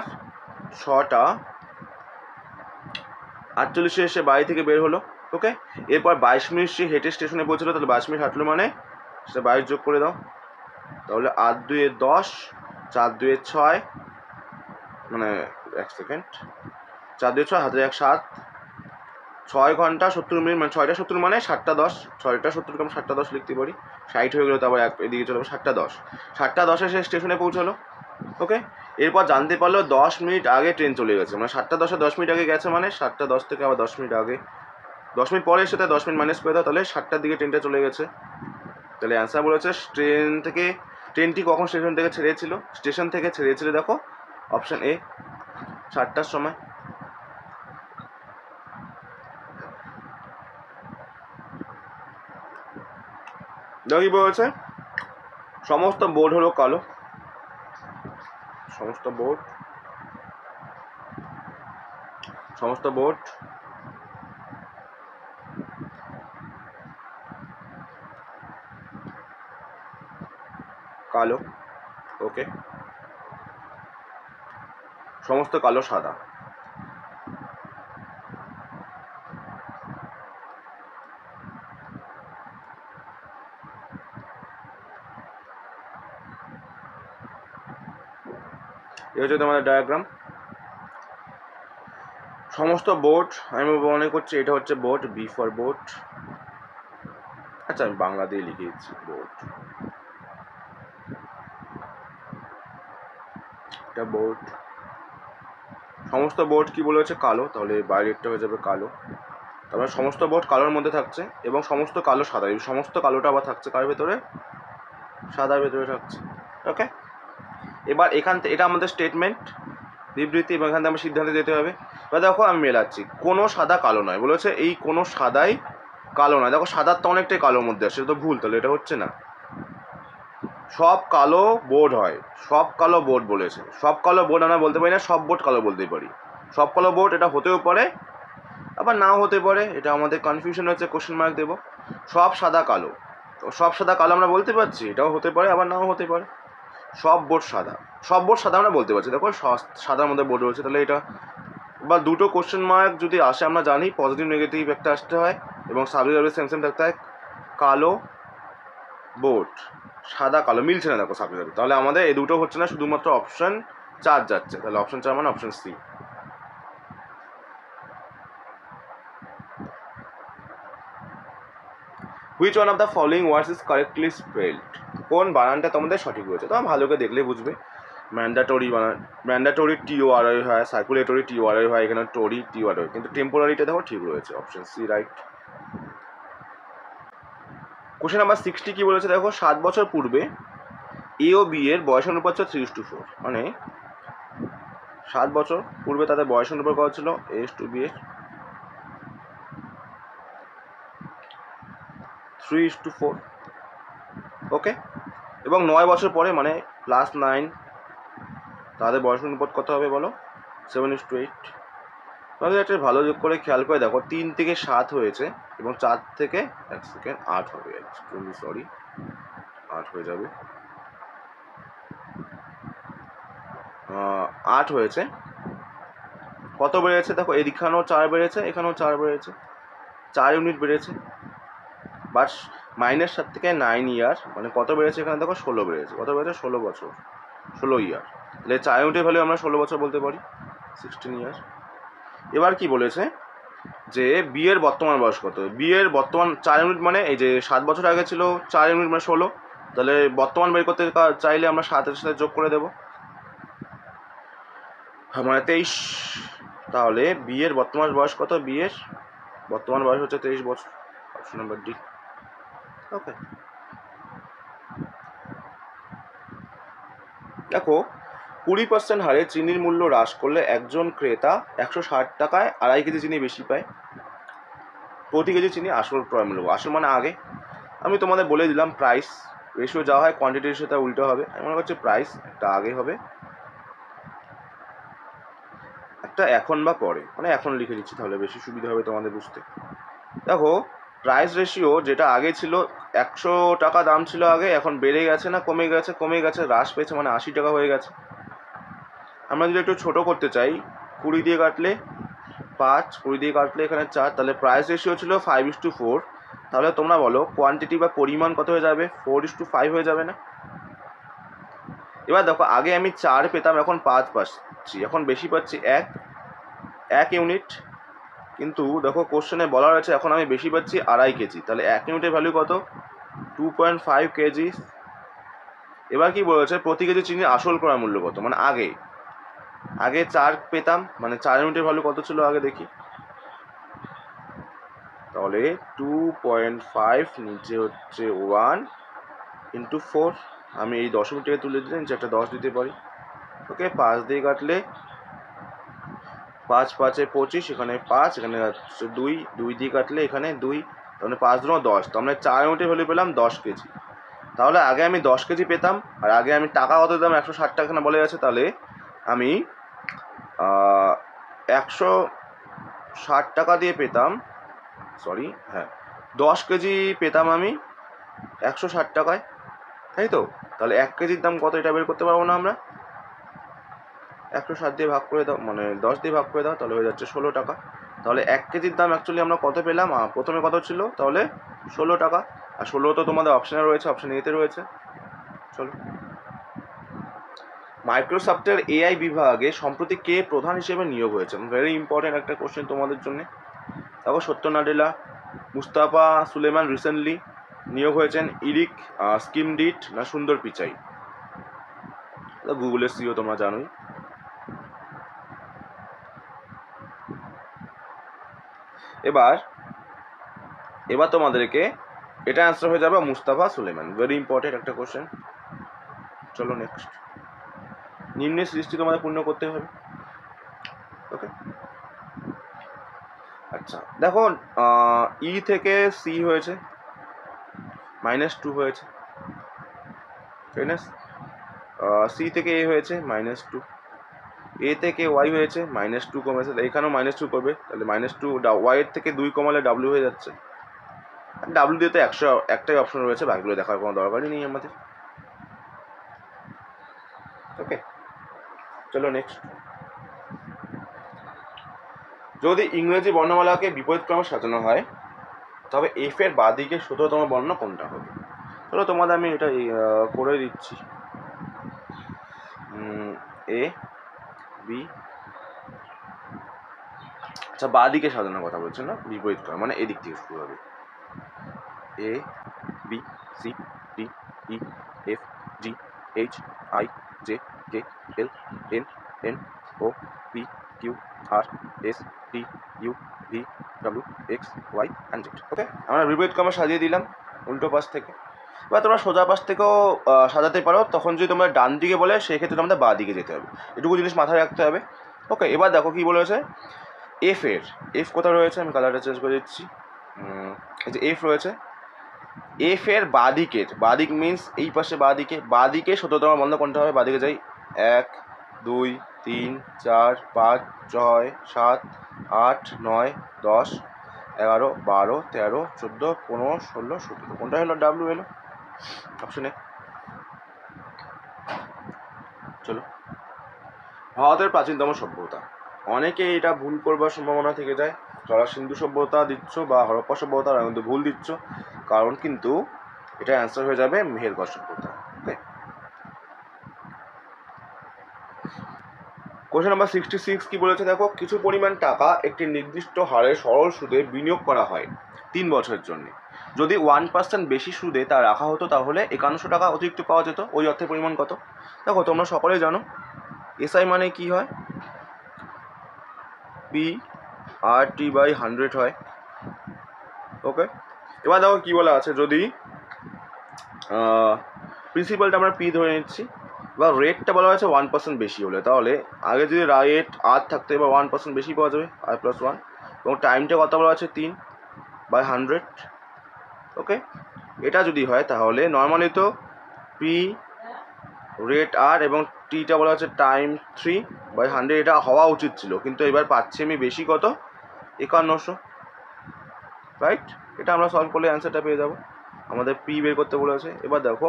6:48 এসে বাড়ি থেকে বের হলো। ওকে, এরপর 22 মিনিট সে হেঁটে স্টেশনে পৌঁছলো, তাহলে 22 মিনিট হাঁটলো, মানে সেটা 22 যোগ করে দাও, তাহলে 8×2 = 10, 4×2 = 6, মানে 1 সেকেন্ড, 4×2 = 6, হাতে 1 7, 6 ঘন্টা 70 মিনিট, মানে 6টা 70 মানে 7টা 10, 6টা 70 কে আমরা 7টা 10 লিখতে পারি, 60 হয়ে গেলো, তারপর এদিকে চলে 7টা 10, 7টা 10 সে স্টেশনে পৌঁছালো। ওকে, এরপর জানতে পারলো 10 মিনিট আগে ট্রেন চলে গেছে, মানে 7টা 10 10 মিনিট আগে গেছে, মানে 7টা 10 থেকে আবার 10 মিনিট আগে, 10 মিনিট পরে এসে তাই 10 মিনিট মাইনাস করে দাও, তাহলে 7টার দিকে ট্রেনটা চলে গেছে। তাহলে অ্যান্সার বলেছে ট্রেনটি কখন স্টেশন থেকে ছেড়েছিল দেখো, অপশন এ, 7টার সময়। দেখো কি বলেছে, সমস্ত বোর্ড হলো কালো, সমস্ত বোর্ড কালো। ওকে, সমস্ত কালো সাদা। এই হচ্ছে তোমাদের ডায়াগ্রাম। সমস্ত বোর্ড, আমি মনে করছি এটা হচ্ছে বোর্ড, বি ফর বোর্ড। আচ্ছা আমি বাংলা দিয়ে লিখে দিচ্ছি বোর্ড, এটা বোর্ড। সমস্ত বোর্ড কি বলেছে কালো, তাহলে বাইরেরটা হয়ে যাবে কালো। তারপরে সমস্ত বোর্ড কালোর মধ্যে থাকছে এবং সমস্ত কালো সাদা, এই সমস্ত কালোটা আবার থাকছে কার ভেতরে, সাদার ভেতরে থাকছে। ওকে, এবার এখান থেকে এটা আমাদের স্টেটমেন্ট, বিবৃতি, এবং এখান থেকে আমার সিদ্ধান্তে যেতে হবে। এবার দেখো আমি মেলাচ্ছি, কোনো সাদা কালো নয়, বলেছে এই কোনো সাদাই কালো নয়। দেখো সাদার তো অনেকটাই কালোর মধ্যে আসছে, তো ভুল, তাহলে এটা হচ্ছে না। সব কালো বোর্ড হয়, সব কালো বোর্ড বলেছে, সব কালো বোর্ড আমরা বলতে পারি না, সব বোর্ড কালো বলতে পারি। সব কালো বোর্ড এটা হতেও পারে আবার নাও হতে পারে, এটা আমাদের কনফিউশন হচ্ছে, কোশ্চেন মার্ক দেবো। সব সাদা কালো, তো সব সাদা কালো আমরা বলতে পারছি, এটাও হতে পারে আবার নাও হতে পারে। সব বোর্ড সাদা আমরা বলতে পারছি, দেখো সাদার মধ্যে বোর্ড রয়েছে, তাহলে এটা। বা দুটো কোশ্চেন মার্ক যদি আসে আমরা জানি পজিটিভ নেগেটিভ একটা আসতে হয় এবং সাবজেক্ট সেম থাকতে হয়। কালো বোর্ড, সাদা কালো মিলছে না দেখো সাবজেক্ট, তাহলে আমাদের এই দুটো হচ্ছে না, শুধুমাত্র অপশন 4 যাচ্ছে, তাহলে অপশন 4 মানে option C. Which one of the following words is correctly spelled, কোন বানানটা তোমাদের সঠিক হয়েছে? তোমার ভালো করে দেখলে বুঝবে। ম্যান্ডাটরি বানান, ম্যান্ডাটরি TORI হয়, সার্কুলেটরি TORI হয়, এখানে টরি TORI, কিন্তু টেম্পোরারিটা দেখো ঠিক রয়েছে, option C right. Question number 60 কি বলেছে দেখো, 7 বছর পূর্বে এ ও বি এর বয়স অনুপাত ছিল 3:4, মানে 7 বছর পূর্বে তাদের বয়স অনুপাত কত ছিল? A/B এর 3:4, ওকে। এবং 9 বছর পরে মানে +9 তাদের বয়স অনুপাত কত হবে বলো? 7:8। তাহলে একটা ভালো যোগ করে খেয়াল করে দেখো, 3 থেকে 7 হয়েছে এবং 4 থেকে 1 সেকেন্ড 8 হবে, সরি 8 হয়ে যাবে, 8 হয়েছে। কত বেড়েছে দেখো, এখানেও 4 বেড়েছে, এখানেও 4 বেড়েছে, 4 ইউনিট বেড়েছে। বাট -7 থেকে 9 ইয়ার মানে কত বেড়েছে এখানে দেখো, 16 বেড়েছে। কত বেড়েছে? 16 বছর, 16 ইয়ার। তাহলে 4 ইউনিটের ভ্যালু আমরা 16 বছর বলতে পারি, 16 ইয়ার। এবার কি বলেছে যে বি এর বর্তমান বয়স কত? বি এর বর্তমান 4 ইউনিট মানে এই যে 7 বছর আগে ছিল 4 ইউনিট মানে 16, তাহলে বর্তমান বের করতে চাইলে আমরা 7 এর সাথে যোগ করে দেবো, মানে 23। তাহলে বি এর বর্তমান বয়স কত? বি এর বর্তমান বয়স হচ্ছে 23 বছর, অপশন নাম্বার ডি, ওকে। দেখো 20% হারে চিনির মূল্য হ্রাস করলে একজন ক্রেতা 160 টাকায় 2.5 কেজি চিনি বেশি পায়। প্রতি কেজি চিনি আসল ক্রয় মূল্য, আসল মানে আগে, আমি তোমাদের বলে দিলাম প্রাইস রেশিও যা হয় কোয়ান্টিটি রেশিও তা উল্টো হবে। আমি মনে করছি প্রাইস একটা আগে হবে, একটা এখন বা পরে, মানে এখন লিখে দিচ্ছি তাহলে বেশি সুবিধা হবে তোমাদের বুঝতে। দেখো প্রাইস রেশিও যেটা আগে ছিল 100 টাকা দাম ছিল আগে, এখন বেড়ে গেছে না কমে গেছে? কমে গেছে, হ্রাস পেয়েছে, মানে 80 টাকা হয়ে গেছে। আমরা যদি একটু ছোটো করতে চাই, 20 দিয়ে কাটলে 5, 20 দিয়ে কাটলে এখানে 4, তাহলে প্রাইস রেশিও ছিল 5:4। তাহলে তোমরা বলো কোয়ান্টিটি বা পরিমাণ কত হয়ে যাবে? 4:5 হয়ে যাবে না? এবার দেখো আগে আমি 4 পেতাম, এখন 5 পাচ্ছি, এখন বেশি পাচ্ছি 1 ইউনিট। কিন্তু দেখো কোশ্চেনে বলা রয়েছে এখন আমি বেশি পাচ্ছি 2.5 কেজি, তাহলে 1 ইউনিটের ভ্যালু কত? 2.5 কেজি। এবার কি বলেছে, প্রতি কেজি চিনির আসল ক্রয় মূল্য কত? মানে আগে 4 পেতাম, মানে 4 ইউনিটের ভ্যালু কত ছিল আগে দেখি, তাহলে 2.5 নিচে হচ্ছে 1 ইন্টু 4, আমি এই দশমিকটাকে তুলে দিলেন যে একটা 10 দিতে পারি, ওকে। 5 দিয়ে কাটলে 5 5 25, এখানে 5, এখানে 2 দিয়ে কাটলে এখানে 2, তাহলে 5 2 10, তো আমরা 4 ইউনিটের ভ্যালু পেলাম 10 কেজি। তাহলে আগে আমি 10 কেজি পেতাম, আর আগে আমি টাকা কত দিতাম? 160 টাকা এখানে বলে আছে, তাহলে আমি 160 টাকা দিয়ে পেতাম, সরি হ্যাঁ 10 কেজি পেতাম আমি 160 টাকায়, তাই তো? তাহলে 1 কেজির দাম কত এটা বের করতে পারবো না আমরা? 160 দিয়ে ভাগ করে দাও, মানে 10 দিয়ে ভাগ করে দাও, তাহলে হয়ে যাচ্ছে 16 টাকা। তাহলে 1 কেজির দাম অ্যাকচুয়ালি আমরা কত পেলাম? প্রথমে কত ছিল? তাহলে 16 টাকা, আর 16 তো তোমাদের অপশানে রয়েছে, অপশান এতে রয়েছে। চলো, মাইক্রোসফটের AI বিভাগে সম্প্রতি কে প্রধান হিসেবে নিয়োগ হয়েছে? ভেরি ইম্পর্টেন্ট একটা কোশ্চেন তোমাদের জন্য। দেখো সত্য নাডেলা, মুস্তাফা সুলেমান রিসেন্টলি নিয়োগ হয়েছেন, ইরিক স্কিমডিট না সুন্দর পিচাই? গুগলের সিও তোমরা জানোই। এবার তোমাদেরকে এটা অ্যান্সার হয়ে যাবে মুস্তাফা সুলেমান, ভেরি ইম্পর্টেন্ট একটা কোশ্চেন। চলো নেক্সট, নিম্নের সৃষ্টি তোমাদের পূর্ণ করতে হবে, ওকে। আচ্ছা দেখো ই থেকে সি হয়েছে, -2 হয়েছে, সি থেকে এ হয়েছে -2, এ থেকে ওয়াই হয়েছে -2 কমেছে, এখানেও -2 করবে, তাহলে -2 ওয়াই এর থেকে 2 কমালে ডাব্লিউ হয়ে যাচ্ছে, ডাব্লিউ দিয়ে তো 100 একটাই অপশন রয়েছে, বাকিগুলো দেখার কোনো দরকারই নেই আমাদের, ওকে। চলো নেক্সট, যদি ইংরেজি বর্ণমালাকে বিপরীত ক্রমে সাজানো হয় তবে এফ এর বাঁদিকে 17তম বর্ণ কোনটা হবে? চলো তোমাদের আমি এটা করে দিচ্ছি, এ বি, আচ্ছা বাঁদিকে সাজানোর কথা বলছে না, বিপরীত ক্রমে মানে এদিক থেকে শুরু হবে, A B, C, D, E, F, G, H, I, J, K, L, M, N, O, P, Q, R, S, T, U, V, W, X, Y and Z. Okay, আমরা বিপরীত ক্রমে সাজিয়ে দিলাম উল্টো পাশ থেকে। এবার তোমরা সোজা পাশ থেকেও সাজাতে পারো, তখন যদি তোমরা ডান দিকে বলে সেক্ষেত্রে তোমাদের বাঁ দিকে যেতে হবে, এটুকু জিনিস মাথায় রাখতে হবে। ওকে, এবার দেখো কী বলেছে এফ কোথায় রয়েছে, আমি কালারটা চেঞ্জ করে দিচ্ছি। এই যে এফ রয়েছে, এফ এর বাদিক মিনস এই পাশে বাদিকে 17তম বন্ধ কোনটা হবে, বাদিকে যাই 1 2 3 4 5 6 7 8 9 10 11 12 13 14 15 16 17, কোনটা হলো ডাব্লিউ এলো অপশনে। চলো, ভারতের প্রাচীনতম সভ্যতা, অনেকে এটা ভুল করবার সম্ভাবনা থেকে যায়, যারা সিন্ধু সভ্যতা দিচ্ছ বা হরপ্পা সভ্যতা তারা কিন্তু ভুল দিচ্ছ, কারণ কিন্তু এটা অ্যান্সার হয়ে যাবে মেহেরগড় সভ্যতা। ওকে, কোশ্চেন নাম্বার 66 কি বলেছে দেখো, কিছু পরিমাণ টাকা একটি নির্দিষ্ট হারে সরল সুদে বিনিয়োগ করা হয় 3 বছরের জন্য, যদি 1% বেশি সুদে তা রাখা হতো তাহলে 5100 টাকা অতিরিক্ত পাওয়া যেত, ওই অর্থের পরিমাণ কত? দেখো তোমরা সকলেই জানো এসআই মানে কি হয়, পি আর টি বাই 100 হয়। ওকে, এবার দেখো কী বলা আছে, যদি প্রিন্সিপালটা আমরা পি ধরে নিচ্ছি, বা রেটটা বলা হয়েছে 1% বেশি হলে, তাহলে আগে যদি রেট আর থাকতো এবার 1% বেশি পাওয়া যাবে R+1, এবং টাইমটা কত বলা আছে 3/100। ওকে, এটা যদি হয় তাহলে নর্মালি তো পি রেট আর এবং টিটা বলা হচ্ছে টাইম 3/100, এটা হওয়া উচিত ছিল, কিন্তু এবার পাচ্ছি আমি বেশি কত 5100, রাইট? এটা আমরা সলভ করলে অ্যান্সারটা পেয়ে যাবো, আমাদের পি বের করতে বলেছে। এবার দেখো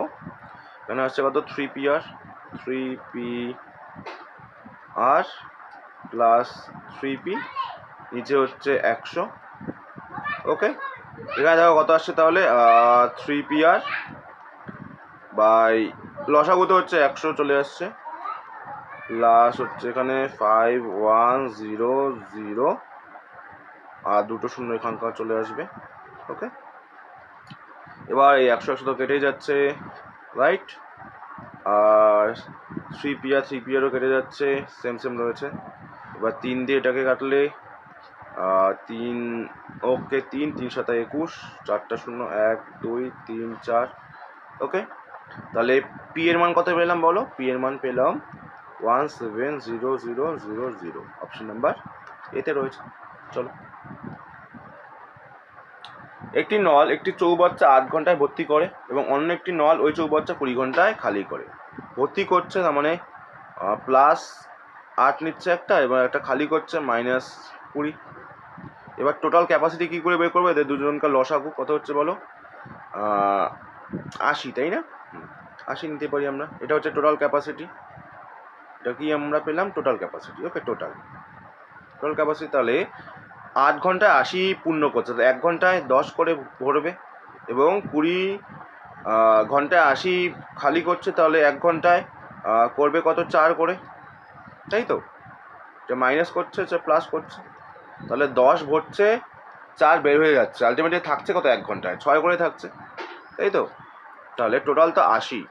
এখানে আসছে কত 3PR প্লাস 3P, নিচে হচ্ছে 100। ওকে, এখানে দেখো কত আসছে তাহলে 3PR বাই লসাগুতে হচ্ছে 100 চলে আসছে, প্লাস হচ্ছে এখানে 5100 আর দুটো শূন্য এখানকার চলে আসবে। ওকে, এবার এই 100 তো কেটেই যাচ্ছে, রাইট? আর 3PRও কেটে যাচ্ছে, সেম রয়েছে। এবার 3 দিয়ে এটাকে কাটলে 3, ওকে 3 7 21, 4টা শূন্য 1 2 3 4। ওকে, তাহলে পি এর মান কত পেলাম বলো, পি এর মান পেলাম 170000, অপশন নাম্বার এতে রয়েছে। চলো, একটি নল একটি চৌবাচ্চা 8 ঘন্টায় ভর্তি করে এবং অন্য একটি নল ওই চৌবাচ্চা 20 ঘন্টায় খালি করে। ভর্তি করছে তার মানে +8 নিচ্ছে একটা, এবং একটা খালি করছে -20। এবার টোটাল ক্যাপাসিটি কী করে বের করবো, এদের দুজনকার লসাগু কত হচ্ছে বলো, 80, তাই না? 80 নিতে পারি আমরা, এটা হচ্ছে টোটাল ক্যাপাসিটি, এটা কি আমরা পেলাম টোটাল ক্যাপাসিটি। ওকে, টোটাল ক্যাপাসিটি তাহলে 8 ঘন্টায় 80 পূর্ণ করছে, তো 1 ঘন্টায় 10 করে ভরবে, এবং 20 ঘন্টায় 80 খালি করছে, তাহলে 1 ঘন্টায় করবে কত 4 করে, তাই তো? এটা মাইনাস করছে, প্লাস করছে, তাহলে 10 ভরছে, 4 বের হয়ে যাচ্ছে, আলটিমেটলি থাকছে কত 1 ঘন্টায় 6 করে থাকছে, তাই তো? তাহলে টোটাল তো 80,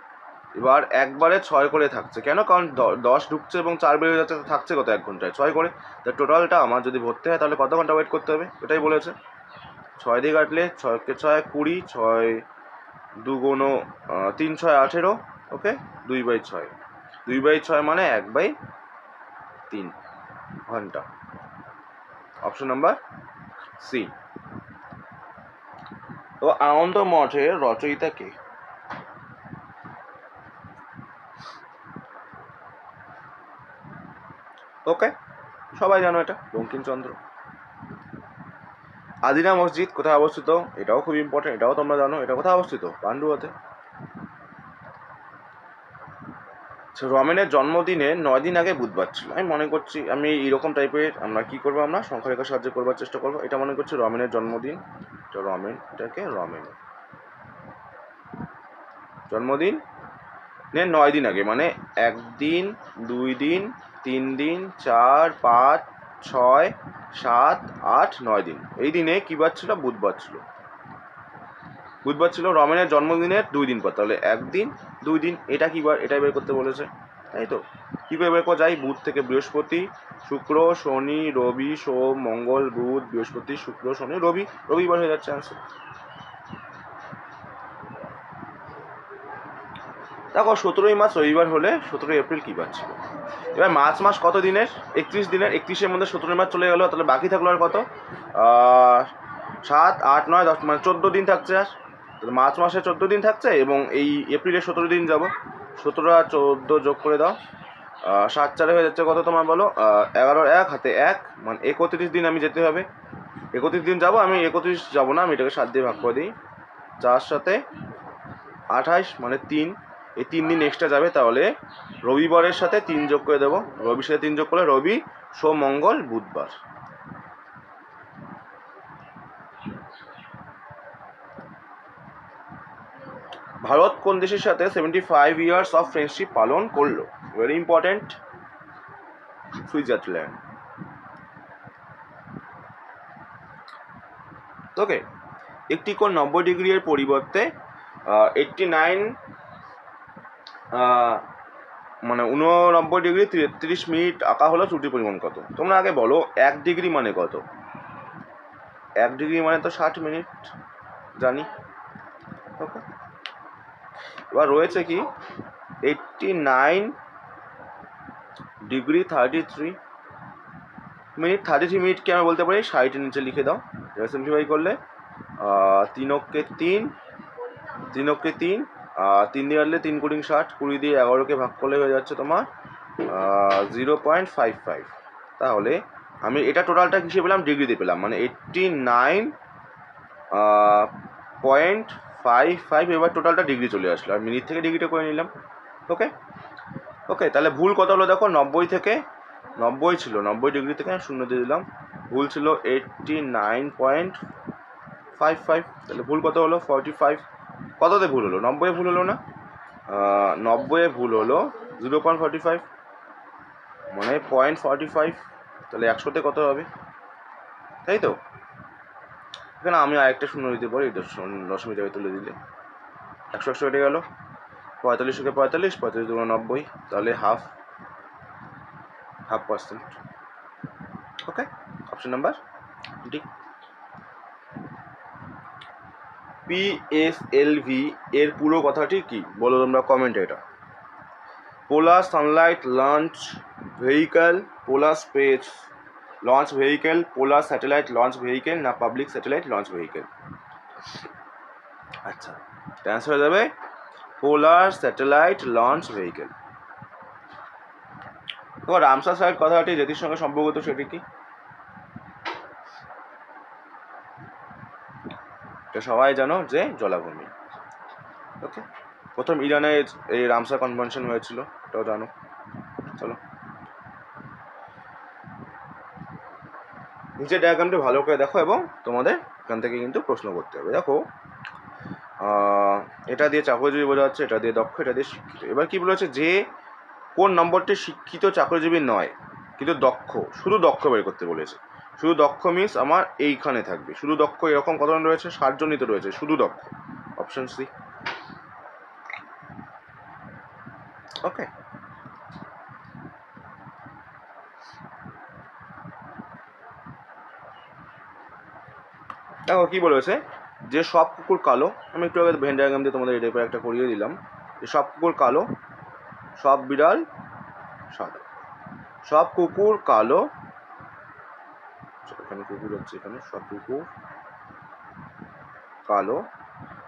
এবার একবারে 6 করে থাকছে, কেন? কারণ 10 ঢুকছে এবং 4 বের হয়ে যাচ্ছে, তো থাকছে কত 1 ঘন্টায় 6 করে। তো টোটালটা আমার যদি ভরতে হয় তাহলে কত ঘন্টা ওয়েট করতে হবে, এটাই বলেছে। 6 দিয়ে কাটলে 6কে 6 20, 6 2 গুণ 3 6 18। ওকে, 2/6, 2/6 মানে 1/3 ঘন্টা, অপশন নাম্বার সি। তো আনন্দ মঠের রচয়িতা কে? ওকে, সবাই জানো এটা বঙ্কিমচন্দ্র। আদিনা মসজিদ কোথায় অবস্থিত, এটাও খুব ইম্পর্টেন্ট, এটাও তোমরা জানো, এটা কোথায় অবস্থিত, পান্ডুয়াতে। রমেনের জন্মদিনে 9 দিন আগে বুধবার ছিল, আমি মনে করছি আমি এইরকম টাইপের আমরা কি করবো, আমরা সংখ্যারেখার সাহায্যে করবার চেষ্টা করবো। এটা মনে করছি রমেনের জন্মদিন, এটা রমেন, এটাকে রমেন জন্মদিন 9 দিন আগে, মানে 1 দিন 2 দিন 3 দিন 4 5 6 7 8 9 দিন, এই দিনে কী বার ছিল, বুধবার ছিল। বুধবার ছিল রমেনের জন্মদিনের 2 দিন পর, তাহলে 1 দিন 2 দিন, এটা কি বার, এটাই বের করতে বলেছে, তাই তো। কী করে বের করা যায়? বুধ থেকে বৃহস্পতি, শুক্র, শনি, রবি, সোম, মঙ্গল, বুধ, বৃহস্পতি, শুক্র, শনি, রবি, রবিবার হয়ে যাচ্ছে আনসার। দেখো 17ই মার্চ রবিবার হলে 17ই এপ্রিল কী বার ছিল? এবার মার্চ মাস কত দিনের? 31 দিনের। 31-এর মধ্যে 17ই মার্চ চলে গেল, তাহলে বাকি থাকলো আর কত? 7, 8, 9, 10, মানে 14 দিন থাকছে। আর তাহলে মার্চ মাসে 14 দিন থাকছে এবং এই এপ্রিলে 17 দিন যাব। 17 আর 14 যোগ করে দাও, 7 4 হয়ে যাচ্ছে কত তোমার বলো? 11 1 হাতে 1, মানে 31 দিন আমি যেতে হবে। 31 দিন যাবো আমি, 31 যাবো না, আমি এটাকে 7 দিয়ে ভাগ করে দিই। 4 সাথে 28, মানে 3, এই 3 দিন এক্সট্রা যাবে, তাহলে রবিবারের সাথে 3 যোগ করে দেবো। রবির সাথে 3 যোগ করলে রবি, সোম, মঙ্গল, বুধবার। ভারত কোন দেশের সাথে 75 ইয়ার্স অফ ফ্রেন্ডশিপ পালন করলো? Very important, Switzerland. ওকে, একটি কোণ 90 ডিগ্রি এর পরিবর্তে 89 মানে 89 ডিগ্রি 33 মিনিট আঁকা হলো, ত্রুটির পরিমাণ কত? তোমরা আগে বলো 1 ডিগ্রি মানে কত? 1 ডিগ্রি মানে তো 60 মিনিট, জানি। ওকে, এবার রয়েছে কি 89 ডিগ্রি 33 মিনিট। 33 মিনিটকে আমি বলতে পারি 60-এর নিচে লিখে দাও। এটা সিম্পলিফাই করলে 3 অক্ষে 3, 3 অক্ষে 3, 3 দিয়ে আনলে 3 কুড়ি 60, 20 দিয়ে 11কে ভাগ করলে হয়ে যাচ্ছে তোমার 0.55। তাহলে আমি এটা টোটালটা কিসে পেলাম? ডিগ্রিতে পেলাম, মানে 89.55। এবার টোটালটা ডিগ্রি চলে আসলো, আর মিনিট থেকে ডিগ্রিটা করে নিলাম। ওকে ওকে, তাহলে ভুল কত হলো দেখো? 90 থেকে 90 ছিল, 90 ডিগ্রি থেকে আমি 0 দিয়ে দিলাম, ভুল ছিল 89.55। তাহলে ভুল কত হলো? 45। কততে ভুল হলো? 90-এ ভুল হলো না? 90-এ ভুল হলো 0.45, মানে 0.45। তাহলে 100-তে কত হবে? তাই তো, এখানে আমি আরেকটা 0 দিতে পারি, দশমিক জায়গায় তুলে দিলে 100 কেটে গেল। 45-কে 45, 45 2 90, তাহলে half percent. Okay, option number D. PSLV এর পুরো কথাটি কি বলো তোমরা কমেন্টে। এটা polar sunlight launch vehicle, polar space launch vehicle, polar satellite launch vehicle, না পাবলিক স্যাটেলাইট লঞ্চ ভেহিক্যাল? আচ্ছা, অ্যান্সার হয়ে যাবে পোলার স্যাটেলাইট লঞ্চ ভেহিক্যাল। তোমার রামসার সাইট কথাটি যেটির সঙ্গে সম্পর্কিত সেটি কি? এটা সবাই জানো যে জলাভূমি। ওকে, প্রথম ইরানে এই রামসার কনভেনশন হয়েছিল, এটাও জানো। চলো নিচের ডায়াগ্রামটি ভালো করে দেখো এবং তোমাদের এখান থেকে কিন্তু প্রশ্ন করতে হবে। দেখো এটা দিয়ে চাকরিজীবী বোঝা যাচ্ছে, এটা দিয়ে দক্ষ, এটা দিয়ে শিক্ষিত। এবার কি বলেছে? যে কোন নম্বরটি শিক্ষিত চাকরিজীবী নয় কিন্তু দক্ষ, শুধু দক্ষ বের করতে বলেছে। শুধু দক্ষ মিন্স আমার এইখানে থাকবে শুধু দক্ষ, এরকম কতজন রয়েছে? 60 জনই তো রয়েছে শুধু দক্ষ, অপশন সি। ওকে, দেখো কি বলেছে? যে সব কুকুর কালো, আমি একটু আগে ভেন ডায়াগ্রাম দিয়ে তোমাদের এই টাইপের একটা করিয়ে দিলাম, যে সব কুকুর কালো, সব বিড়াল সাদা। সব কুকুর কালো, এখানে কুকুর হচ্ছে, এখানে সব কুকুর কালো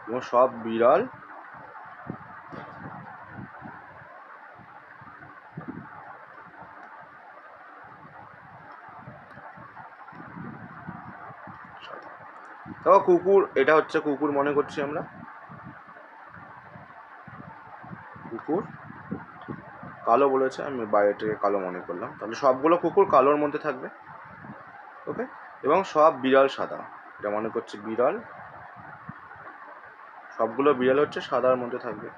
এবং সব বিড়াল সাদা। দেখো কুকুর, এটা হচ্ছে কুকুর মনে করছি আমরা, কুকুর কালো বলেছে, আমি বাইরেটাকে কালো মনে করলাম, তাহলে সবগুলো কুকুর কালোর মধ্যে থাকবে। ওকে, এবং সব বিড়াল সাদা, এটা মনে করছি বিড়াল, সবগুলো বিড়াল হচ্ছে সাদার মধ্যে থাকবে।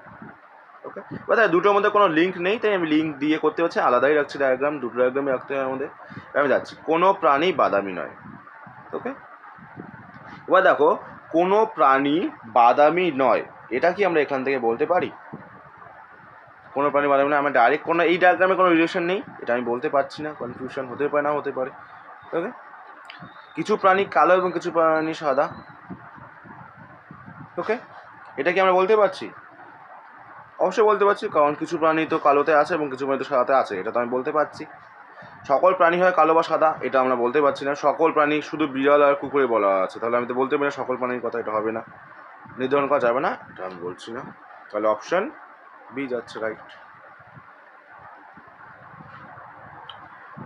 ওকে, এবার দুটোর মধ্যে কোনো লিঙ্ক নেই, তাই আমি লিঙ্ক দিয়ে করতে হচ্ছে, আলাদাই রাখছি ডায়াগ্রাম, দুটো ডায়াগ্রামই রাখতে হবে আমাদের। আমি যাচ্ছি, কোনো প্রাণী বাদামি নয়। ওকে, এবার দেখো কোনো প্রাণী বাদামি নয়, এটা কি আমরা এখান থেকে বলতে পারি? কোনো প্রাণী বাদামি নয়, আমার ডাইরেক্ট কোনো এই ডায়াগ্রামে কোনো রিলেশন নেই, এটা আমি বলতে পারছি না, কনফিউশন হতে পারে, না হতে পারে। ওকে, কিছু প্রাণী কালো এবং কিছু প্রাণী সাদা। ওকে, এটা কি আমরা বলতে পারছি? অবশ্যই বলতে পারছি, কারণ কিছু প্রাণী তো কালোতে আছে এবং কিছু প্রাণী তো সাদাতে আছে, এটা তো আমি বলতে পারছি। সকল প্রাণী হয় কালো বা সাদা, এটা আমরা বলতে পারছি না। সকল প্রাণী শুধু বিড়াল আর কুকুরে বলা আছে, তাহলে আমি তো বলতে পারি না সকল প্রাণীর কথা, এটা হবে না, নির্ধারণ করা যাবে না, এটা আমি বলছি না। তাহলে অপশন বি যাচ্ছে রাইট।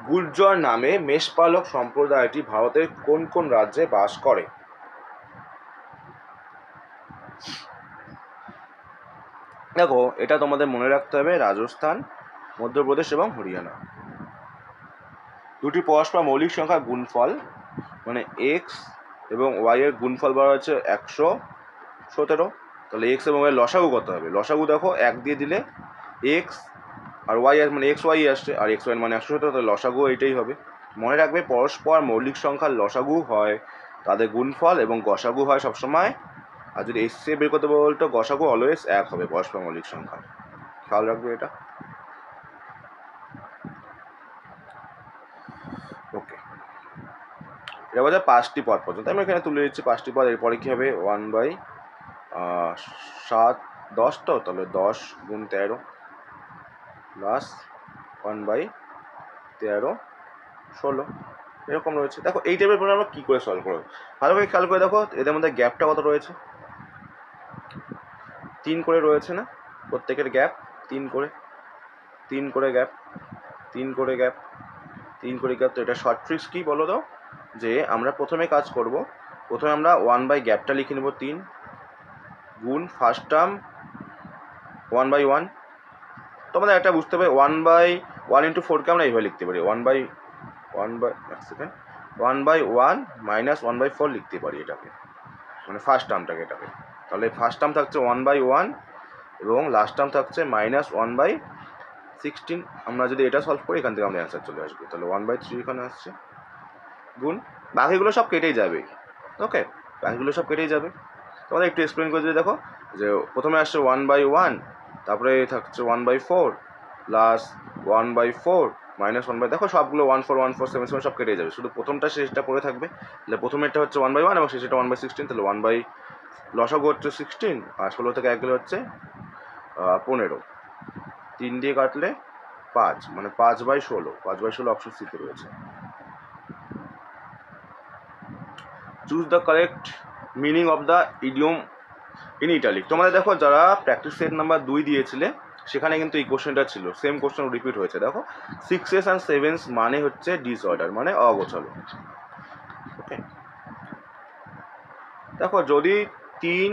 গুর্জর নামে মেষপালক সম্প্রদায়টি ভারতের কোন কোন রাজ্যে বাস করে? দেখো, এটা তোমাদের মনে রাখতে হবে, রাজস্থান, মধ্যপ্রদেশ এবং হরিয়ানা। দুটি পরস্পর মৌলিক সংখ্যার গুণফল, মানে এক্স এবং ওয়াই এর গুণফল বলা হচ্ছে 117। তাহলে এক্স এবং ওয়াই লসাগু কত হবে? লসাগু দেখো, 1 দিয়ে দিলে এক্স আর ওয়াই মানে এক্স ওয়াই আসছে, আর এক্স ওয়াই মানে 117, তাহলে লসাগু এইটাই হবে। মনে রাখবে, পরস্পর মৌলিক সংখ্যার লসাগু হয় তাদের গুণফল এবং গসাগু হয় সবসময়। আর যদি এসে বের করতে বলতো, গসাগু অলওয়েজ 1 হবে পরস্পর মৌলিক সংখ্যা, খেয়াল রাখবে এটা। ওকে, এটা বোঝা 5টি পদ পর্যন্ত আমি এখানে তুলে দিচ্ছি 5টি পদ। এরপরে কী হবে? 1/7 10, তো তাহলে 10 গুণ 13 প্লাস 1/13 16, এরকম রয়েছে। দেখো, এই টাইপের প্রবলেম আমরা কী করে সলভ করবো, ভালো করে খেয়াল করে দেখো, এদের মধ্যে গ্যাপটা কত রয়েছে? 3 করে রয়েছে না? প্রত্যেকের গ্যাপ 3 করে, 3 করে গ্যাপ, 3 করে গ্যাপ, 3 করে গ্যাপ। তো এটা শর্ট ট্রিক্স কী বলো তো, যে আমরা প্রথমে কাজ করব, প্রথমে আমরা 1 গ্যাপটা লিখে নেব 3 গুণ ফার্স্ট টার্ম 1/1। তোমাদের একটা বুঝতে হবে, 1/1 ইন্টু 4কে আমরা এইভাবে লিখতে পারি, 1/1 মাইনাস 1/4 লিখতে পারি এটাকে, মানে ফার্স্ট টার্মটাকে, এটাকে। তাহলে ফার্স্ট টার্ম থাকছে 1/1 এবং লাস্ট টার্ম থাকছে -1/16। আমরা যদি এটা সলভ করি, এখান থেকে আমাদের অ্যান্সার চলে আসবে। তাহলে 1/3 এখানে আসছে, গুণ বাকিগুলো সব কেটেই যাবে। ওকে, বাকিগুলো সব কেটেই যাবে। তোমাদের একটু এক্সপ্লেন করে দিয়ে দেখো, যে প্রথমে আসছে 1/1, তারপরে থাকছে 1/4 প্লাস 1/4 মাইনাস 1/, দেখো সবগুলো 1/4 সব কেটে যাবে, শুধু প্রথমটা শেষটা পড়ে থাকবে। তাহলে প্রথমেরটা হচ্ছে 1/1 এবং শেষটা 1/16, তাহলে 1 লসাগু হচ্ছে 16, আর 16 থেকে 1 গেলে হচ্ছে 15, 3 দিয়ে কাটলে 5, মানে 5/16, 5/16 অপশন সিতে রয়েছে। Choose the correct meaning of the idiom in italic. তোমাদের দেখো, যারা প্র্যাকটিস সেট নাম্বার 2 দিয়েছিলে, সেখানে কিন্তু এই কোশ্চেনটা ছিল, সেম কোশ্চেন রিপিট হয়েছে। দেখো, 6s and 7s মানে হচ্ছে ডিসঅর্ডার, মানে অগোছালো। ওকে, দেখো যদি 3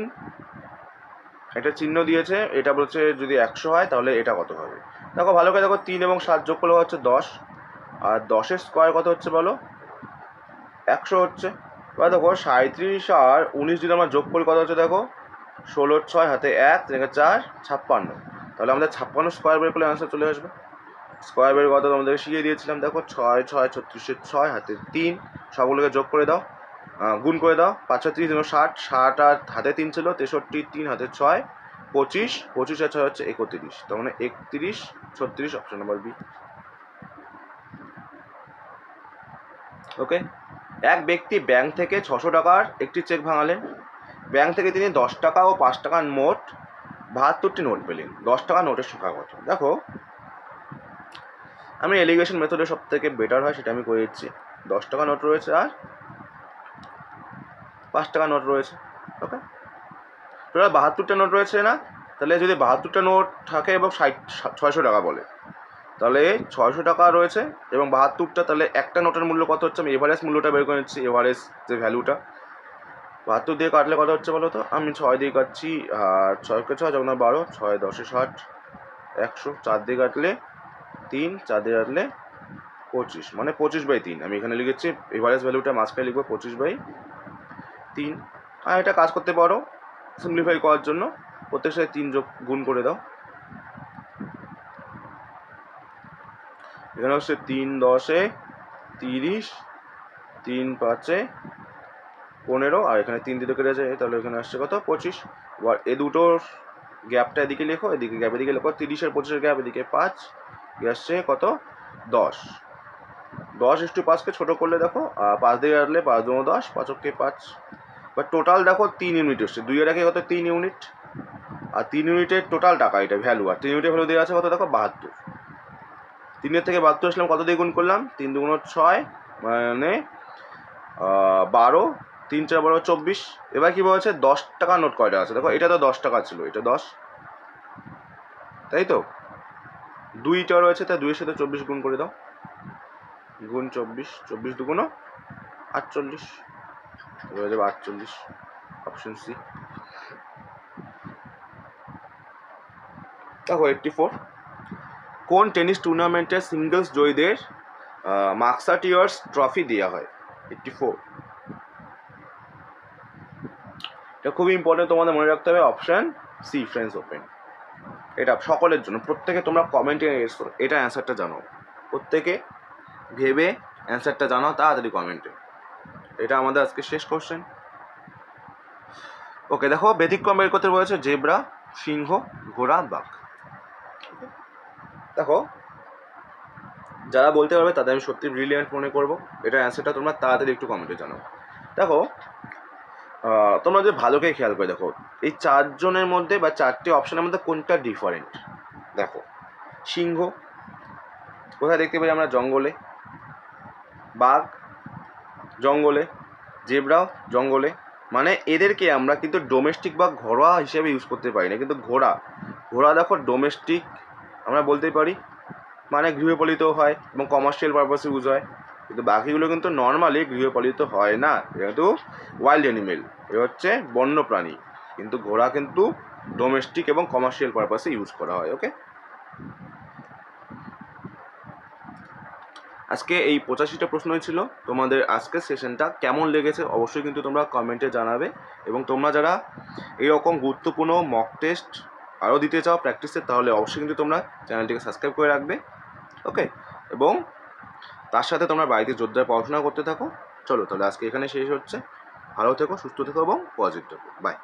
একটা চিহ্ন দিয়েছে, এটা বলছে যদি 100 হয় তাহলে এটা কত হবে। দেখো ভালো করে দেখো, 3 এবং 7 যোগ করলে হচ্ছে 10, আর 10-এর স্কোয়ার কত হচ্ছে বলো? 100 হচ্ছে। এবার দেখো 37 আর 19 যদি আমরা যোগ করি কত হচ্ছে, দেখো 16 6 হাতে 1 4 56, তাহলে আমাদের 56 স্কোয়ার বের করলে আনসার চলে আসবে। স্কোয়ার বের কথা তোমাদেরকে শিখিয়ে দিয়েছিলাম। দেখো 6 6 36 6 হাতে 3, সবগুলোকে যোগ করে দাও, গুণ করে দাও, 5 36 এবং 60, 60 আর হাতে 3 ছিল, 63 3 হাতে 6 25, 25 আর 6 হচ্ছে 31, তার মানে 31 36, অপশন নাম্বার বি। ওকে, এক ব্যক্তি ব্যাংক থেকে 600 টাকার একটি চেক ভাঙালেন। ব্যাংক থেকে তিনি 10 টাকা ও 5 টাকার মোট 72টি নোট পেলেন। 10 টাকা নোটের সংখ্যা কত? দেখো, আমি এলিগেশন মেথডে সব থেকে বেটার হয় সেটা আমি করে দিচ্ছি। 10 টাকা নোট রয়েছে আর 5 টাকা নোট রয়েছে। ওকে, টোটাল 72টা নোট রয়েছে না? তাহলে যদি 72টা নোট থাকে এবং 600 টাকা বলে, তাহলে 600 টাকা রয়েছে এবং 72টা, তাহলে একটা নোটের মূল্য কত হচ্ছে? আমি এভারেজ মূল্যটা বের করে নিচ্ছি, এভারেজ যে ভ্যালুটা। 72 দিয়ে কাটলে কত হচ্ছে বলো তো? আমি 6 দিয়ে কাটছি, আর 6কে 6 যখন 12, 6 10 60, 100, 4 দিয়ে কাটলে 3, 4 দিয়ে কাটলে 25, মানে 25/3। আমি এখানে লিখেছি এভারেজ ভ্যালুটা মাঝখানে লিখবো 25/3। আর এটা কাজ করতে পারো সিম্পলিফাই করার জন্য, প্রত্যেক সাথে 3 যোগ গুণ করে দাও। এখানে হচ্ছে 3 10 30, 3 5 15 আর এখানে 3 দিয়ে কেটে যায়, তাহলে এখানে আসছে কত 25। এবার এ দুটোর গ্যাপটা এদিকে লেখো, এদিকে গ্যাপ এদিকে লেখো, 30 আর 25 গ্যাপ এদিকে 5, আসছে কত 10। 10:5কে ছোটো করলে দেখো 5 দিয়ে কাটলে 5 2 10, 5 কে 5। বা টোটাল দেখো 3 ইউনিট এসছে, 2 এর একে কত 3 ইউনিট, আর 3 ইউনিটের টোটাল টাকা এটা ভ্যালু, আর 3 ইউনিটের ভ্যালু দেওয়া আছে কত দেখো 72। 3 থেকে 72 আসলাম, কত দিয়ে গুণ করলাম 3 2 6 মানে 12, 3 4 12 24। এবার কি বলছে 10 টাকা নোট কয়টা আছে দেখো, এটা তো 10 টাকা ছিল, এটা 10, তাই তো 2টা রয়েছে, তাই 2 এর সাথে 24 গুণ করে দাও, গুণ 24, 24 2 48, হয়ে যাবে 48, অপশন সি। দেখো 84, কোন টেনিস টুর্নামেন্টের সিঙ্গলস জয়ীদের মার্কসাটিয়ার্স ট্রফি দেওয়া হয়? 84, এটা খুবই ইম্পর্টেন্ট, তোমাদের মনে রাখতে হবে অপশন সি ফ্রেঞ্চ ওপেন। এটা সকলের জন্য, প্রত্যেকে তোমরা কমেন্টে এটা অ্যান্সারটা জানো, প্রত্যেকে ভেবে অ্যান্সারটা জানাও তাড়াতাড়ি কমেন্টে। এটা আমাদের আজকে শেষ কোশ্চেন। ওকে, দেখো ব্যতিক্রম বের করতে বলেছে জেব্রা, সিংহ, ঘোড়া, বাঘ। দেখো যারা বলতে পারবে তাদের আমি সত্যি ব্রিলিয়ান্ট মনে করবো। এটার অ্যান্সারটা তোমরা তাড়াতাড়ি একটু কমেন্টে জানাও। দেখো তোমরা যে ভালো করে খেয়াল করে দেখো, এই 4 জনের মধ্যে বা 4টে অপশনের মধ্যে কোনটা ডিফারেন্ট। দেখো সিংহ কোথায় দেখতে পাই আমরা, জঙ্গলে, বাঘ জঙ্গলে, জেব্রাও জঙ্গলে, মানে এদেরকে আমরা কিন্তু ডোমেস্টিক বা ঘরোয়া হিসেবে ইউজ করতে পারি না। কিন্তু ঘোড়া, ঘোড়া দেখো ডোমেস্টিক আমরা বলতেই পারি, মানে গৃহপালিত হয় এবং কমার্শিয়াল পারপাসে ইউজ হয়। কিন্তু বাকিগুলো কিন্তু নর্মালি গৃহপালিত হয় না, যেহেতু ওয়াইল্ড অ্যানিমেল, এ হচ্ছে বন্য প্রাণী। কিন্তু ঘোড়া কিন্তু ডোমেস্টিক এবং কমার্শিয়াল পারপাসে ইউজ করা হয়। ওকে, আজকে এই 85টা প্রশ্নই ছিল। তোমাদের আজকের সেশনটা কেমন লেগেছে অবশ্যই কিন্তু তোমরা কমেন্টে জানাবে, এবং তোমরা যারা এইরকম গুরুত্বপূর্ণ মক টেস্ট আরও দিতে চাও প্র্যাকটিসের, তাহলে অবশ্যই কিন্তু তোমরা চ্যানেলটিকে সাবস্ক্রাইব করে রাখবে। ওকে, এবং তার সাথে তোমরা বাড়িতে জোরদার পড়াশোনা করতে থাকো। চলো তাহলে আজকে এখানে শেষ হচ্ছে। ভালো থেকো, সুস্থ থেকো এবং পজিটিভ থেকো। বাই।